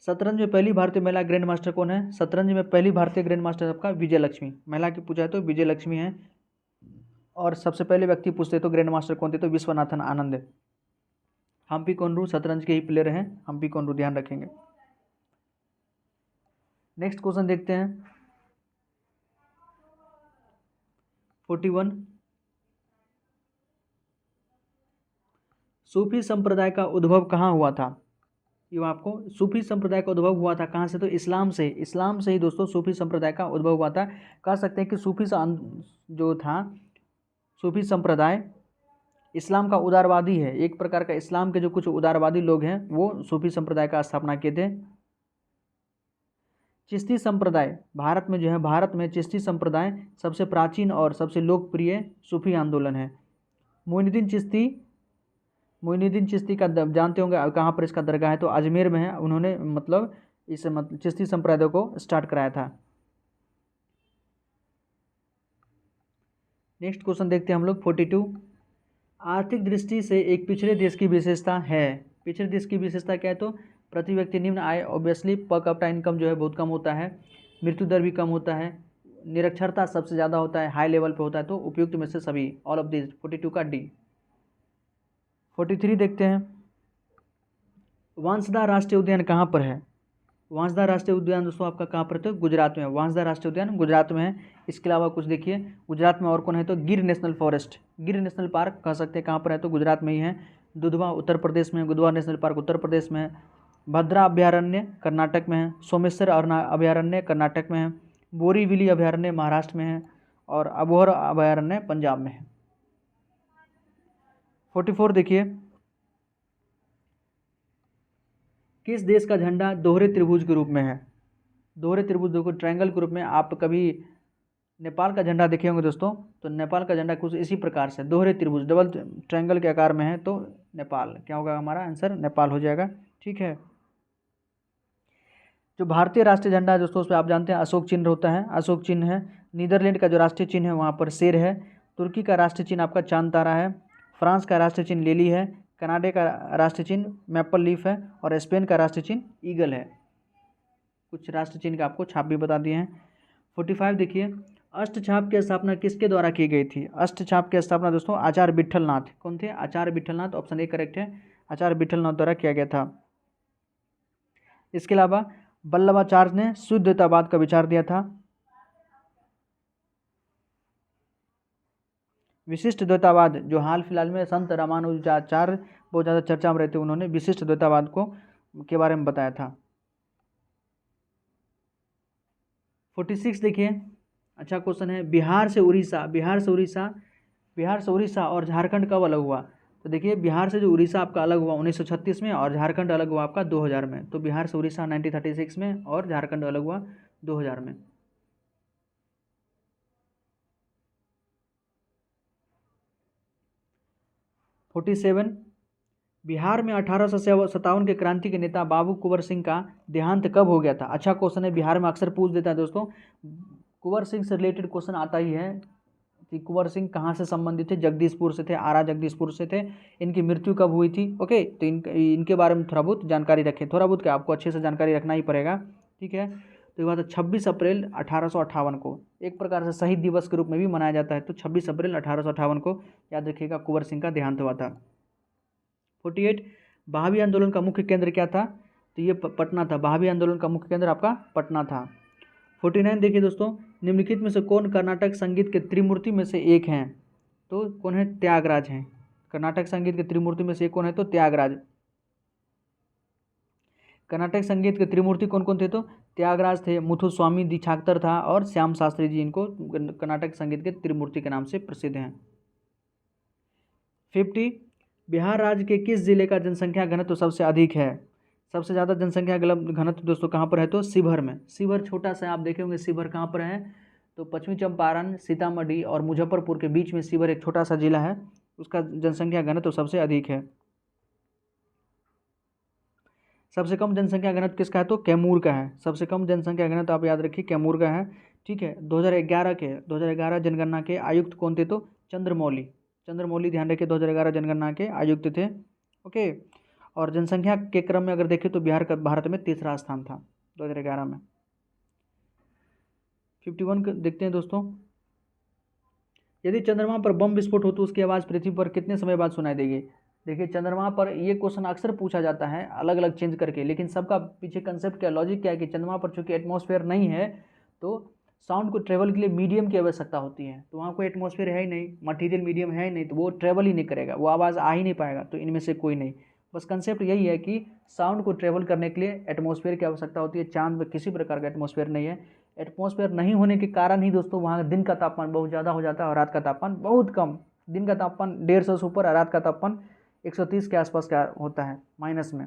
शतरंज में पहली भारतीय महिला ग्रैंड मास्टर कौन है। शतरंज में पहली भारतीय ग्रैंड मास्टर आपका विजय लक्ष्मी, महिला की पूछा है तो विजय लक्ष्मी है। और सबसे पहले व्यक्ति पूछते तो ग्रैंड मास्टर कौन थे, तो विश्वनाथन आनंद। हम्पी कोनरू शतरंज के ही प्लेयर हैं, हम्पी कोनरू, ध्यान रखेंगे। नेक्स्ट क्वेश्चन देखते हैं 41। सूफी संप्रदाय का उद्भव कहाँ हुआ था? ये आपको सूफी संप्रदाय का उद्भव हुआ था कहाँ से? तो इस्लाम से। इस्लाम से ही दोस्तों सूफी संप्रदाय का उद्भव हुआ था। कह सकते हैं कि जो था सूफी संप्रदाय इस्लाम का उदारवादी है। एक प्रकार का इस्लाम के जो कुछ उदारवादी लोग हैं वो सूफी संप्रदाय का स्थापना किए थे। चिश्ती संप्रदाय भारत में जो है, भारत में चिश्ती संप्रदाय सबसे प्राचीन और सबसे लोकप्रिय सूफी आंदोलन है। मोइनुद्दीन चिश्ती का जानते होंगे कहाँ पर इसका दरगाह है? तो अजमेर में है। उन्होंने मतलब इस चिश्ती संप्रदाय को स्टार्ट कराया था। नेक्स्ट क्वेश्चन देखते हैं हम लोग 42। आर्थिक दृष्टि से एक पिछड़े देश की विशेषता है। पिछड़े देश की विशेषता क्या है? तो प्रति व्यक्ति निम्न आय, ऑब्वियसली पर कैपिटा इनकम जो है बहुत कम होता है, मृत्यु दर भी कम होता है, निरक्षरता सबसे ज़्यादा होता है, हाई लेवल पे होता है। तो उपयुक्त में से सभी, ऑल ऑफ दिस, 42 का डी। 43 देखते हैं। वांसदा राष्ट्रीय उद्यान कहाँ पर है? वांसदा राष्ट्रीय उद्यान दोस्तों आपका कहाँ पर है? तो गुजरात में। वांसदा राष्ट्रीय उद्यान गुजरात में है। इसके अलावा कुछ देखिए गुजरात में और कौन है? तो गिर नेशनल फॉरेस्ट, गिर नेशनल पार्क कह सकते हैं कहाँ पर है? तो गुजरात में ही है। दुधवा उत्तर प्रदेश में, दुधवा नेशनल पार्क उत्तर प्रदेश में है। भद्रा अभयारण्य कर्नाटक में है। सोमेश्वर अभयारण्य कर्नाटक में है। बोरीविली अभयारण्य महाराष्ट्र में है। और अबोहर अभयारण्य पंजाब में है। 44 देखिए। किस देश का झंडा दोहरे त्रिभुज के रूप में है? दोहरे त्रिभुज देखो, ट्रायंगल के रूप में। आप कभी नेपाल का झंडा देखे होंगे दोस्तों, तो नेपाल का झंडा कुछ इसी प्रकार से दोहरे त्रिभुज, डबल ट्रायंगल के आकार में है। तो नेपाल क्या होगा? हमारा आंसर नेपाल हो जाएगा। ठीक है। जो भारतीय राष्ट्रीय झंडा है दोस्तों, उस पर आप जानते हैं अशोक चिन्ह होता है, अशोक चिन्ह है। नीदरलैंड का जो राष्ट्रीय चिन्ह है वहाँ पर शेर है। तुर्की का राष्ट्रीय चिन्ह आपका चांद तारा है। फ्रांस का राष्ट्रीय चिन्ह लिली है। कनाडा का राष्ट्रीय चिन्ह मैपल लीफ है। और स्पेन का राष्ट्रीय चिन्ह ईगल है। कुछ राष्ट्रीय चिन्ह का आपको छाप भी बता दिए हैं। 45 देखिए। अष्टछाप की स्थापना किसके द्वारा की गई थी? अष्टछाप की स्थापना दोस्तों आचार्य विट्ठलनाथ। कौन थे? आचार्य विट्ठलनाथ। ऑप्शन ए करेक्ट है, आचार्य विट्ठलनाथ द्वारा किया गया था। इसके अलावा वल्लभाचार्य ने शुद्धतावाद का विचार दिया था। विशिष्ट द्वैतावाद जो हाल फिलहाल में संत रामानुजाचार्य बहुत ज़्यादा चर्चा में रहते, उन्होंने विशिष्ट द्वैतावाद को के बारे में बताया था। 46 देखिए, अच्छा क्वेश्चन है। बिहार से उड़ीसा और झारखंड कब अलग हुआ? तो देखिए बिहार से जो उड़ीसा आपका अलग हुआ 1936 में, और झारखंड अलग हुआ आपका 2000 में। तो बिहार से उड़ीसा 1936 में और झारखंड अलग हुआ 2000 में। बिहार में 1857 के क्रांति के नेता बाबू कुंवर सिंह का देहांत कब हो गया था? अच्छा क्वेश्चन है, बिहार में अक्सर पूछ देता है दोस्तों। कुंवर सिंह से रिलेटेड क्वेश्चन आता ही है कि कुंवर सिंह कहाँ से संबंधित थे? जगदीशपुर से थे, आरा जगदीशपुर से थे। इनकी मृत्यु कब हुई थी? ओके, तो इनके बारे में थोड़ा बहुत जानकारी रखें। थोड़ा बहुत क्या, आपको अच्छे से जानकारी रखना ही पड़ेगा। ठीक है। तो ये बात है 26 अप्रैल 1858 को एक प्रकार से शहीद दिवस के रूप में भी मनाया जाता है। तो 26 अप्रैल 1858 को याद रखिएगा कुंवर सिंह का देहांत हुआ था। 48 बहावी आंदोलन का मुख्य केंद्र क्या था? तो ये पटना था। बहावी आंदोलन का मुख्य केंद्र आपका पटना था। 49 देखिए दोस्तों, निम्नलिखित में से कौन कर्नाटक संगीत के त्रिमूर्ति में से एक हैं? तो कौन है? त्यागराज हैं। कर्नाटक संगीत के त्रिमूर्ति में से एक कौन है? तो त्यागराज। कर्नाटक संगीत के त्रिमूर्ति कौन कौन थे? तो त्यागराज थे, मुथुस्वामी दीक्षातर था और श्याम शास्त्री जी इनको कर्नाटक संगीत के त्रिमूर्ति के नाम से प्रसिद्ध हैं। 50 बिहार राज्य के किस जिले का जनसंख्या घनत्व सबसे अधिक है? सबसे ज़्यादा जनसंख्या घनत्व दोस्तों कहाँ पर है? तो शिवहर में। शिवहर छोटा सा आप देखे होंगे, शिवहर कहाँ पर है? तो पश्चिमी चंपारण, सीतामढ़ी और मुजफ्फरपुर के बीच में शिवहर एक छोटा सा जिला है, उसका जनसंख्या घनत्व सबसे अधिक है। सबसे कम जनसंख्या घनत्व किसका है? तो कैमूर का है। सबसे कम जनसंख्या घनत्व आप याद रखिए कैमूर का है। ठीक है। 2011 जनगणना के आयुक्त कौन थे? तो चंद्रमौली ध्यान रखिए, 2011 जनगणना के आयुक्त थे। ओके। और जनसंख्या के क्रम में अगर देखें तो बिहार का भारत में तीसरा स्थान था 2011 में। 51 देखते हैं दोस्तों। यदि चंद्रमा पर बम विस्फोट हो तो उसकी आवाज़ पृथ्वी पर कितने समय बाद सुनाई देगी? देखिए चंद्रमा पर ये क्वेश्चन अक्सर पूछा जाता है अलग अलग चेंज करके, लेकिन सबका पीछे कंसेप्ट क्या, लॉजिक क्या है कि चंद्रमा पर चूंकि एटमॉस्फेयर नहीं है तो साउंड को ट्रेवल के लिए मीडियम की आवश्यकता होती है, तो वहाँ कोई एटमॉस्फेयर है ही नहीं, मटीरियल मीडियम है ही नहीं, तो वो ट्रेवल ही नहीं करेगा, वो आवाज़ आ ही नहीं पाएगा, तो इनमें से कोई नहीं। बस कंसेप्ट यही है कि साउंड को ट्रेवल करने के लिए एटमॉस्फेयर की आवश्यकता होती है। चांद पर किसी प्रकार का एटमॉस्फेयर नहीं है। एटमॉस्फेयर नहीं होने के कारण ही दोस्तों वहाँ दिन का तापमान बहुत ज़्यादा हो जाता है और रात का तापमान बहुत कम। दिन का तापमान 150 से ऊपर और रात का तापमान 130 के आसपास का होता है माइनस में,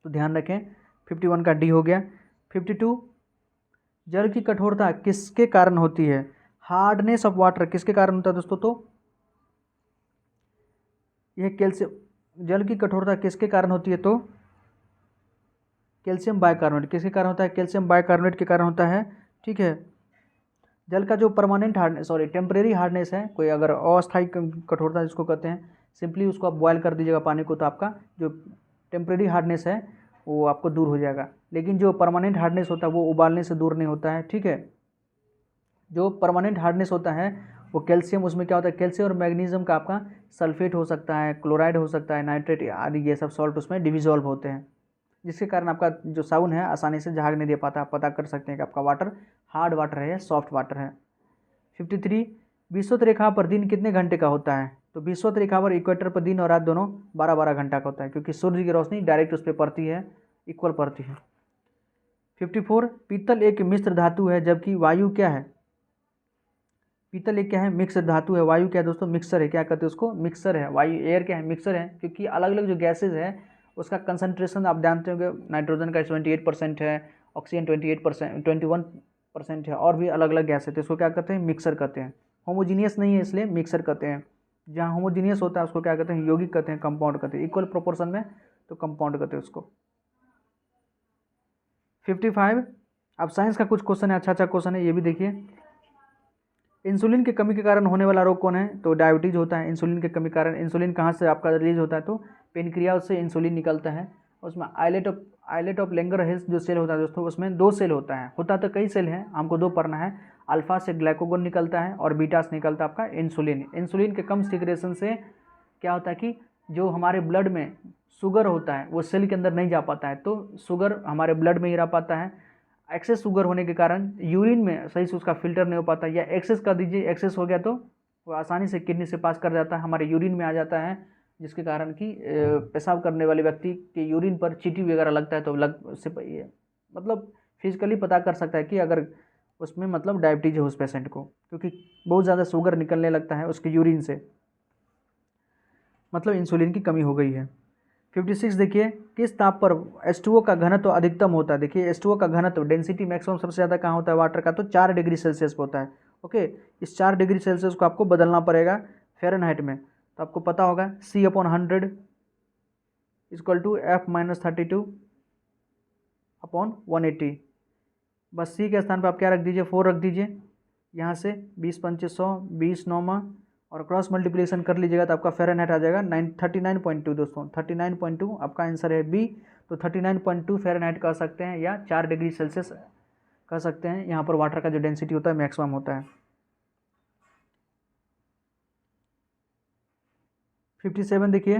तो ध्यान रखें। 51 का डी हो गया। 52 जल की कठोरता किसके कारण होती है, हार्डनेस ऑफ वाटर किसके कारण होता है दोस्तों, तो यह कैल्शियम, जल की कठोरता किसके कारण होती है, तो कैल्शियम बाइकार्बोनेट किसके कारण होता है, कैल्शियम बाइकार्बोनेट के कारण होता है। ठीक है, जल का जो permanent hardness, sorry temporary hardness है, कोई अगर अस्थायी कठोरता जिसको कहते हैं, सिंपली उसको आप बॉयल कर दीजिएगा पानी को, तो आपका जो टेम्परेरी हार्डनेस है वो आपको दूर हो जाएगा। लेकिन जो परमानेंट हार्डनेस होता है वो उबालने से दूर नहीं होता है। ठीक है, जो परमानेंट हार्डनेस होता है वो कैल्शियम, उसमें क्या होता है, कैल्शियम और मैग्नीशियम का आपका सल्फेट हो सकता है, क्लोराइड हो सकता है, नाइट्रेट आदि ये सब सॉल्ट उसमें डिविजॉल्व होते हैं, जिसके कारण आपका जो साउंड है आसानी से झाग नहीं दे पाता। आप पता कर सकते हैं कि आपका वाटर हार्ड वाटर है या सॉफ्ट वाटर है। 53 विषुवत रेखा पर दिन कितने घंटे का होता है, तो विषुवत रेखा पर इक्वेटर पर दिन और रात दोनों 12-12 घंटा का होता है, क्योंकि सूर्य की रोशनी डायरेक्ट उस पर पड़ती है, इक्वल पड़ती है। 54 पीतल एक मिश्र धातु है जबकि वायु क्या है, पीतल एक क्या है, मिक्सर धातु है, वायु क्या है दोस्तों, मिक्सर है। क्या कहते हैं उसको, मिक्सर है। वायु एयर क्या है, मिक्सर है, क्योंकि अलग अलग जो गैसेज है उसका कंसंट्रेशन आप जानते होंगे, नाइट्रोजन का 78% है, ऑक्सीजन 21% है, और भी अलग अलग गैस है, तो इसको क्या कहते हैं, मिक्सर कहते हैं। होमोजीनियस नहीं है इसलिए मिक्सर कहते हैं। जहाँ होमोजीनियस होता है उसको क्या कहते हैं, यौगिक कहते हैं, कंपाउंड कहते हैं, इक्वल प्रोपोर्शन में तो कंपाउंड कहते हैं उसको। 55 अब साइंस का कुछ क्वेश्चन है, अच्छा अच्छा क्वेश्चन है, ये भी देखिए। इंसुलिन की कमी के कारण होने वाला रोग कौन है, तो डायबिटीज होता है। इंसुलिन की कमी के कारण, इंसुलिन कहाँ से आपका रिलीज होता है, तो पेनक्रियाज से इंसुलिन निकलता है। उसमें आइलेट ऑफ लैंगरहेंस जो सेल होता है दोस्तों, उसमें 2 सेल होता है, होता तो कई सेल हैं, हमको 2 पढ़ना है। अल्फा से ग्लाइकोगन निकलता है और बीटा से निकलता है आपका इंसुलिन। इंसुलिन के कम सिक्रेशन से क्या होता है कि जो हमारे ब्लड में शुगर होता है वो सेल के अंदर नहीं जा पाता है, तो शुगर हमारे ब्लड में ही रह पाता है। एक्सेस शुगर होने के कारण यूरिन में सही से उसका फिल्टर नहीं हो पाता, या एक्सेस कर दीजिए, एक्सेस हो गया तो वो आसानी से किडनी से पास कर जाता है, हमारे यूरिन में आ जाता है, जिसके कारण कि पेशाब करने वाले व्यक्ति के यूरिन पर चींटी वगैरह लगता है, तो लग उससे मतलब फिजिकली पता कर सकता है कि अगर उसमें मतलब डायबिटीज है उस पेशेंट को, क्योंकि बहुत ज़्यादा शुगर निकलने लगता है उसके यूरिन से, मतलब इंसुलिन की कमी हो गई है। 56 देखिए, किस ताप पर H2O का घनत्व अधिकतम होता है। देखिए H2O का घनत्व, डेंसिटी मैक्सिमम सबसे ज़्यादा कहाँ होता है वाटर का, तो 4 डिग्री सेल्सियस पर होता है। ओके, इस 4 डिग्री सेल्सियस को आपको बदलना पड़ेगा फ़ारेनहाइट में, तो आपको पता होगा C/100 equal to F-32 upon 180। बस C के स्थान पर आप क्या रख दीजिए, 4 रख दीजिए। यहाँ से 20×5 100, 20×9 और क्रॉस मल्टीप्लिकेशन कर लीजिएगा तो आपका फ़ारेनहाइट आ जाएगा 39.2 दोस्तों, 39.2 आपका आंसर है बी। तो 39.2 फ़ारेनहाइट कह सकते हैं या 4 डिग्री सेल्सियस कह सकते हैं। यहाँ पर वाटर का जो डेंसिटी होता है मैक्सिमम होता है। 57 देखिए,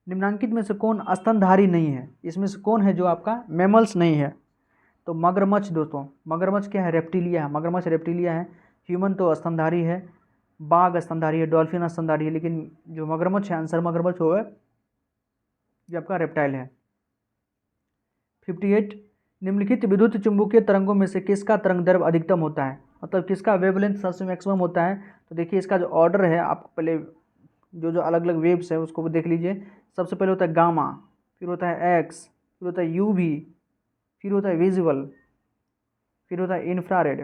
निम्नांकित में से कौन स्तनधारी नहीं है, इसमें से कौन है जो आपका मैमल्स नहीं है, तो मगरमच्छ दोस्तों। मगरमच्छ क्या है, रेप्टिलिया है, मगरमच्छ रेप्टिलिया है। ह्यूमन तो स्तनधारी है, बाघ स्तनधारी है, डॉल्फिन स्तनधारी है, लेकिन जो मगरमच्छ है, आंसर मगरमच्छ होगा, ये आपका रेप्टाइल है। 58 निम्नलिखित विद्युत चुंबकीय तरंगों में से किसका तरंग दैर्घ्य अधिकतम होता है, मतलब किसका वेवलेंथ सबसे मैक्सिमम होता है। तो देखिए इसका जो ऑर्डर है, आप पहले जो अलग अलग वेव्स है उसको देख लीजिए। सबसे पहले होता है गामा, फिर होता है एक्स, फिर होता है यूवी, फिर होता है विजुअल, फिर होता है इंफ्रारेड।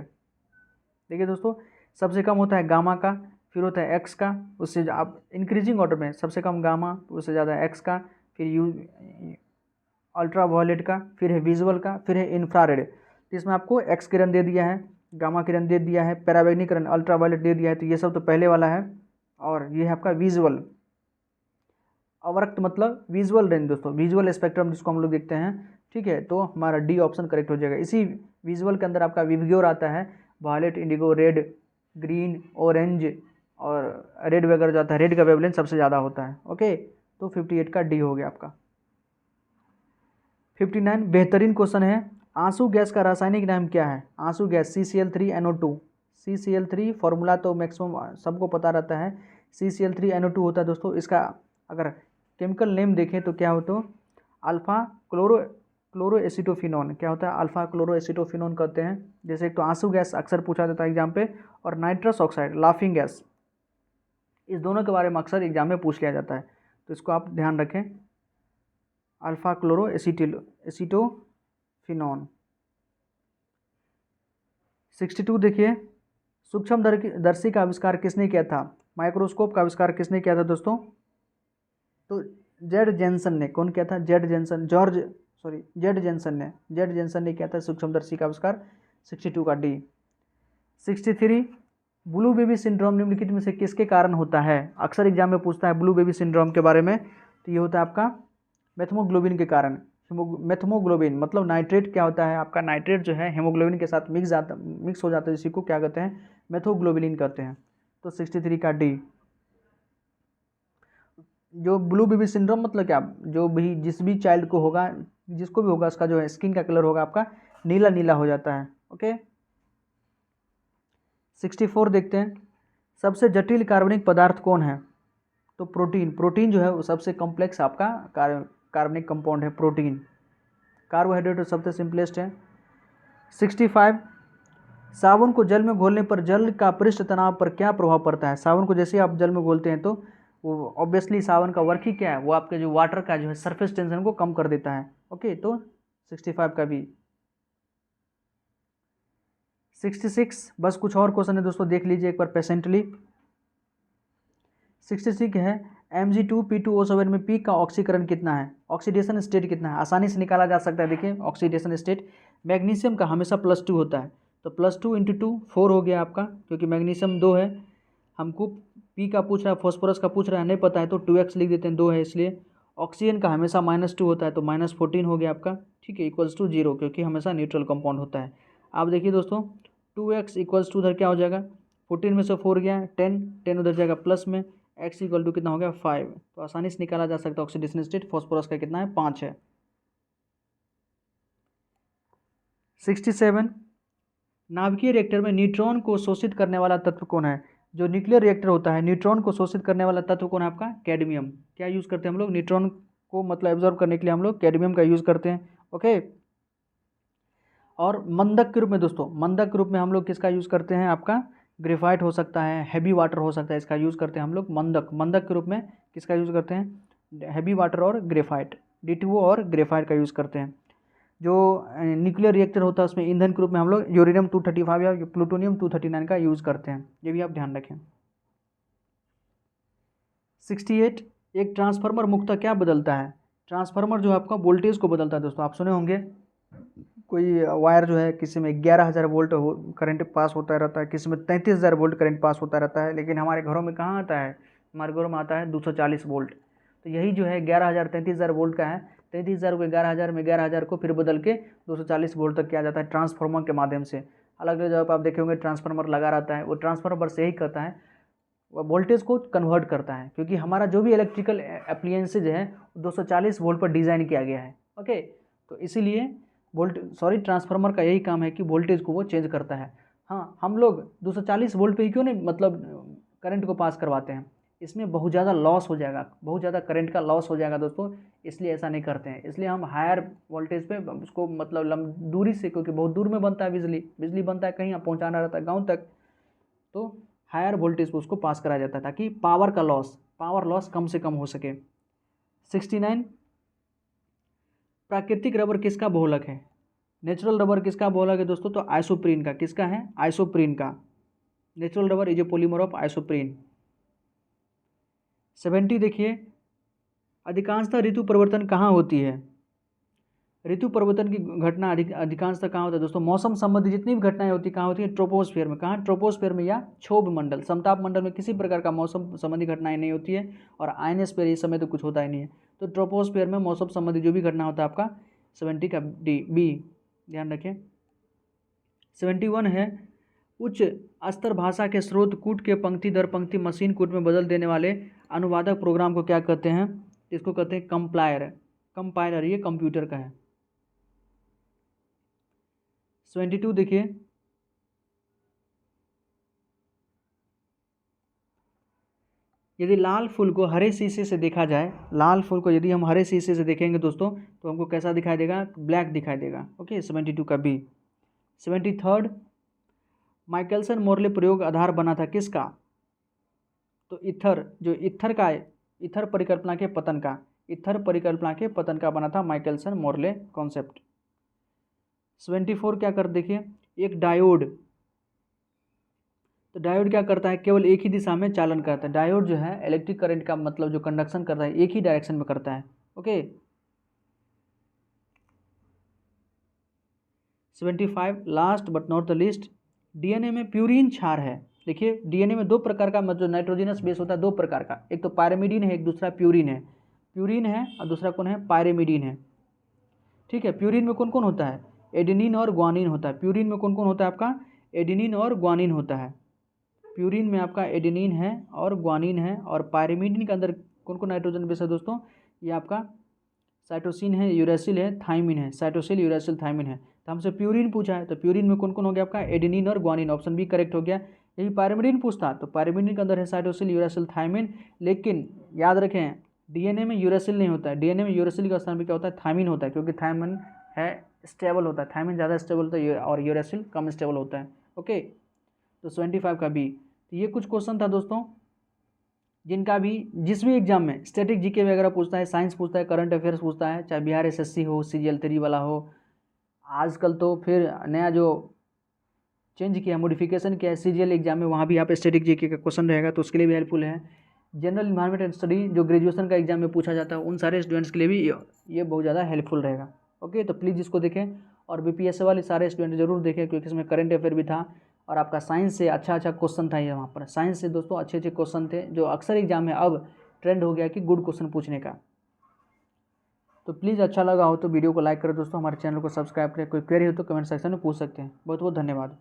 देखिए दोस्तों, सबसे कम होता है गामा का, फिर होता है एक्स का, उससे आप इंक्रीजिंग ऑर्डर में, सबसे कम गामा, उससे ज़्यादा एक्स का, फिर यू अल्ट्रा वायलेट का, फिर है विजुअल का, फिर है इंफ्रारेड। तो इसमें आपको एक्स किरण दे दिया है, गामा किरण दे दिया है, पैराबैग्निक किरण अल्ट्रा वायलेट दे दिया है, तो ये सब तो पहले वाला है। और ये है आपका विजुअल। अवरक्त मतलब विजुअल रेंज दोस्तों, विजुअल स्पेक्ट्रम जिसको हम लोग देखते हैं। ठीक है, तो हमारा डी ऑप्शन करेक्ट हो जाएगा। इसी विजुअल के अंदर आपका विवग्योर आता है, violet, indigo, red, green, orange और रेड वगैरह जो आता है, रेड का वेवलेंथ सबसे ज़्यादा होता है। ओके, तो 58 का डी हो गया आपका। 59 बेहतरीन क्वेश्चन है, आंसू गैस का रासायनिक नाम क्या है? आंसू गैस CCl3NO2। CCl3 फॉर्मूला तो मैक्सिमम सबको पता रहता है, CCl3NO2 होता है दोस्तों। इसका अगर केमिकल नेम देखें तो क्या हो, तो अल्फा क्लोरोएसिटोफिनोन। क्या होता है? अल्फा क्लोरोएसिटोफिनोन कहते हैं। जैसे एक तो आंसू गैस अक्सर पूछा जाता है एग्जाम पे, और नाइट्रस ऑक्साइड लाफिंग गैस, इस दोनों के बारे में अक्सर एग्जाम में पूछ लिया जाता है, तो इसको आप ध्यान रखें, अल्फा क्लोरोएसिटोफिनोन। 62 देखिए, सूक्ष्म दर्शी का आविष्कार किसने किया था? माइक्रोस्कोप का आविष्कार किसने किया था दोस्तों? तो जेड जेंसन ने। कौन किया था? जेड जेंसन ने किया था सूक्ष्मदर्शी का आविष्कार। 62 का डी। 63 ब्लू बेबी सिंड्रोम निम्नलिखित में से किसके कारण होता है? अक्सर एग्जाम में पूछता है ब्लू बेबी सिंड्रोम के बारे में, तो ये होता है आपका मेथमोग्लोबिन के कारण। मेथमोग्लोबिन मतलब नाइट्रेट क्या होता है आपका? नाइट्रेट जो है हेमोग्लोबिन के साथ मिक्स हो जाता है, इसी को क्या कहते हैं? मेथोग्लोबिन कहते हैं। तो 63 का डी। जो ब्लू बेबी सिंड्रोम मतलब क्या? जो भी जिस भी चाइल्ड को होगा, जिसको भी होगा, उसका जो है स्किन का कलर होगा आपका नीला नीला हो जाता है। ओके। 64 देखते हैं, सबसे जटिल कार्बनिक पदार्थ कौन है? तो प्रोटीन जो है वो सबसे कॉम्प्लेक्स आपका कार्बनिक कंपाउंड है प्रोटीन। कार्बोहाइड्रेट तो सबसे सिंपलेस्ट है। 65 साबुन को जल में घोलने पर जल का पृष्ठ तनाव पर क्या प्रभाव पड़ता है? साबुन को जैसे आप जल में घोलते हैं तो वो ऑब्वियसली साबुन का वर्क ही क्या है? वो आपके जो वाटर का जो है सरफेस टेंशन को कम कर देता है। ओके, तो 65 का भी। 66 बस कुछ और क्वेश्चन है दोस्तों, देख लीजिए एक बार पेशेंटली। 66 है, Mg2P2O7 में पी का ऑक्सीकरण कितना है? ऑक्सीडेशन स्टेट कितना है? आसानी से निकाला जा सकता है। देखिए ऑक्सीडेशन स्टेट मैग्नीशियम का हमेशा +2 होता है, तो +2 × 2 4 हो गया आपका, क्योंकि मैग्नीशियम 2 है। हमको पी का पूछ रहा है, फॉस्फोरस का पूछ रहा है, नहीं पता है तो 2x लिख देते हैं, 2 है इसलिए। ऑक्सीजन का हमेशा -2 होता है, तो -14 हो गया आपका, ठीक है, = 0, क्योंकि हमेशा न्यूट्रल कंपाउंड होता है। आप देखिए दोस्तों 2x = उधर क्या हो जाएगा, 14 में से 4 गया 10 उधर जाएगा प्लस में, x = कितना हो गया 5, तो आसानी से निकाला जा सकता है ऑक्सीडेशन स्टेट। फॉस्फोरस का कितना है 5 है। 67 नाभिकीय रिएक्टर में न्यूट्रॉन को शोषित करने वाला तत्व कौन है? जो न्यूक्लियर रिएक्टर होता है, न्यूट्रॉन को शोषित करने वाला तत्व कौन है आपका? कैडमियम। क्या यूज़ करते हैं हम लोग? न्यूट्रॉन को मतलब एब्जॉर्ब करने के लिए हम लोग कैडमियम का यूज़ करते हैं। ओके। और मंदक के रूप में दोस्तों, मंदक के रूप में हम लोग किसका यूज़ करते हैं? आपका ग्रेफाइट हो सकता है, हैवी वाटर हो सकता है, इसका यूज़ करते हैं हम लोग मंदक के रूप में। किसका यूज़ करते हैं? हैवी वाटर और ग्रेफाइट, D2O और ग्रेफाइट का यूज़ करते हैं। जो न्यूक्लियर रिएक्टर होता है उसमें ईंधन के रूप में हम लोग यूरेनियम 235 या प्लूटोनियम 239 का यूज़ करते हैं, ये भी आप ध्यान रखें। 68 एक ट्रांसफार्मर मुख्यतः क्या बदलता है? ट्रांसफार्मर जो है आपका वोल्टेज को बदलता है दोस्तों। आप सुने होंगे कोई वायर जो है, किसी में 11,000 वोल्ट करंट पास होता रहता है, किसी में 33,000 वोल्ट करंट पास होता रहता है, लेकिन हमारे घरों में कहाँ आता है? हमारे घरों में आता है 240 वोल्ट। तो यही जो है 11,000 33,000 वोल्ट का है, 33,000 को 11,000 में 11,000 को फिर बदल के 240 वोल्ट तक किया जाता है ट्रांसफार्मर के माध्यम से। अलग अलग जगह पर आप देखे होंगे ट्रांसफार्मर लगा रहता है, वो ट्रांसफार्मर से यही करता है, वह वोल्टेज को कन्वर्ट करता है, क्योंकि हमारा जो भी इलेक्ट्रिकल एप्लियंसेज है 240 वोल्ट पर डिज़ाइन किया गया है। ओके, तो इसीलिए ट्रांसफार्मर का यही काम है कि वोल्टेज को वो चेंज करता है। हाँ, हम लोग 240 वोल्ट पे ही क्यों नहीं मतलब करंट को पास करवाते हैं? इसमें बहुत ज़्यादा लॉस हो जाएगा, बहुत ज़्यादा करंट का लॉस हो जाएगा दोस्तों, इसलिए ऐसा नहीं करते हैं। इसलिए हम हायर वोल्टेज पे उसको मतलब दूरी से, क्योंकि बहुत दूर में बनता है बिजली बनता है, कहीं पहुँचाना रहता है गाँव तक, तो हायर वोल्टेज पे उसको पास कराया जाता है ताकि पावर लॉस कम से कम हो सके। 69 प्राकृतिक रबर किसका बहुलक है? नेचुरल रबर किसका बहुलक है दोस्तों? तो आइसोप्रीन का। किसका है? आइसोप्रीन का। Natural rubber is a polymer of isoprene. 70 देखिए, अधिकांशतः ऋतु परिवर्तन कहाँ होती है? ऋतु परिवर्तन की घटना अधिकांशतः कहाँ होता है दोस्तों? मौसम संबंधी जितनी भी घटनाएं होती कहाँ होती है? ट्रोपोस्फीयर में। कहाँ? ट्रोपोस्फीयर में या क्षोभ मंडल, समताप मंडल में किसी प्रकार का मौसम संबंधी घटनाएं नहीं होती है, और आयनोस्फीयर इस समय तो कुछ होता ही नहीं है। तो ट्रोपोस्फीयर में मौसम संबंधी जो भी घटना होता है आपका 70 का बी, ध्यान रखें। 71 है, उच्च स्तर भाषा के स्रोत कूट के पंक्ति दर पंक्ति मशीन कूट में बदल देने वाले अनुवादक प्रोग्राम को क्या कहते हैं? तो इसको कहते हैं कंप्लायर। कंपाइलर ये कंप्यूटर का है। 72 देखिए, यदि लाल फूल को हरे शीशे से देखा जाए, लाल फूल को यदि हम हरे शीशे से देखेंगे दोस्तों तो हमको कैसा दिखाई देगा? ब्लैक दिखाई देगा। ओके, 72 का बी। 73 माइकलसन मोरले प्रयोग आधार बना था किसका? तो ईथर, जो ईथर का ईथर परिकल्पना के पतन का, ईथर परिकल्पना के पतन का बना था माइकलसन मोरले कॉन्सेप्ट। 74 क्या कर देखिए, एक डायोड। तो डायोड क्या करता है? केवल एक ही दिशा में चालन करता है। डायोड जो है इलेक्ट्रिक करंट का मतलब जो कंडक्शन करता है एक ही डायरेक्शन में करता है। Okay. 75 last but not the list, DNA में प्यूरिन क्षार है। देखिए डीएनए में दो प्रकार का जो नाइट्रोजनस बेस होता है, दो प्रकार का, एक तो पायरेमिडीन है, एक दूसरा प्यूरिन है। प्यूरिन है और दूसरा कौन है? पायरेमिडीन है। ठीक है, प्यूरिन में कौन कौन होता है? एडेनिन और ग्वानिन होता है। प्यूरिन में कौन कौन होता है आपका? एडेनिन और ग्वानिन होता है। प्यूरिन में आपका एडेनिन है और ग्वानिन है। और पायरेमिडीन के अंदर कौन कौन नाइट्रोजन बेस है दोस्तों? ये आपका साइटोसिन है, यूरेसिल है, थाइमिन है। साइटोसिल, यूरेसिल, थाइमिन है। तो हमसे प्यूरिन पूछा है, तो प्यूरिन में कौन कौन हो गया आपका? एडेनिन और ग्वानिन। ऑप्शन बी करेक्ट हो गया। यही पायरेमिडीन पूछता तो पायरेमिडीन के अंदर है साइटोसिल, यूरेसिल, थाइमिन। लेकिन याद रखें डीएनए में यूरेसिल नहीं होता है। डीएनए में यूरेसिल का स्थान पर क्या होता है? थाइमिन होता है, क्योंकि थाइमिन है स्टेबल होता है। थाइमिन ज़्यादा स्टेबल होता है और यूरेसिल कम स्टेबल होता है। ओके, तो 75 का बी। तो ये कुछ क्वेश्चन था दोस्तों जिनका भी जिस भी एग्जाम में स्टैटिक जीके वगैरह पूछता है, साइंस पूछता है, करंट अफेयर्स पूछता है, चाहे बिहार एसएससी हो, सीजीएल 3 वाला हो, आजकल तो फिर नया जो चेंज किया, मॉडिफिकेशन किया है सीजीएल एग्जाम में, वहाँ भी यहाँ पे स्टैटिक जीके का क्वेश्चन रहेगा, तो उसके लिए भी हेल्पफुल है। जनरल इन्वायरमेंट एंड स्टडी जो ग्रेजुएशन का एग्जाम में पूछा जाता है, उन सारे स्टूडेंट्स के लिए भी ये बहुत ज़्यादा हेल्पफुल रहेगा। ओके, तो प्लीज़ इसको देखें और बीपीएससी वाले सारे स्टूडेंट जरूर देखें, क्योंकि इसमें करंट अफेयर भी था और आपका साइंस से अच्छा क्वेश्चन था। ये वहाँ पर साइंस से दोस्तों अच्छे क्वेश्चन थे, जो अक्सर एग्जाम में अब ट्रेंड हो गया कि गुड क्वेश्चन पूछने का। तो प्लीज़ अच्छा लगा हो तो वीडियो को लाइक करें दोस्तों, हमारे चैनल को सब्सक्राइब करें। कोई क्वेरी हो तो कमेंट सेक्शन में पूछ सकते हैं। बहुत बहुत धन्यवाद।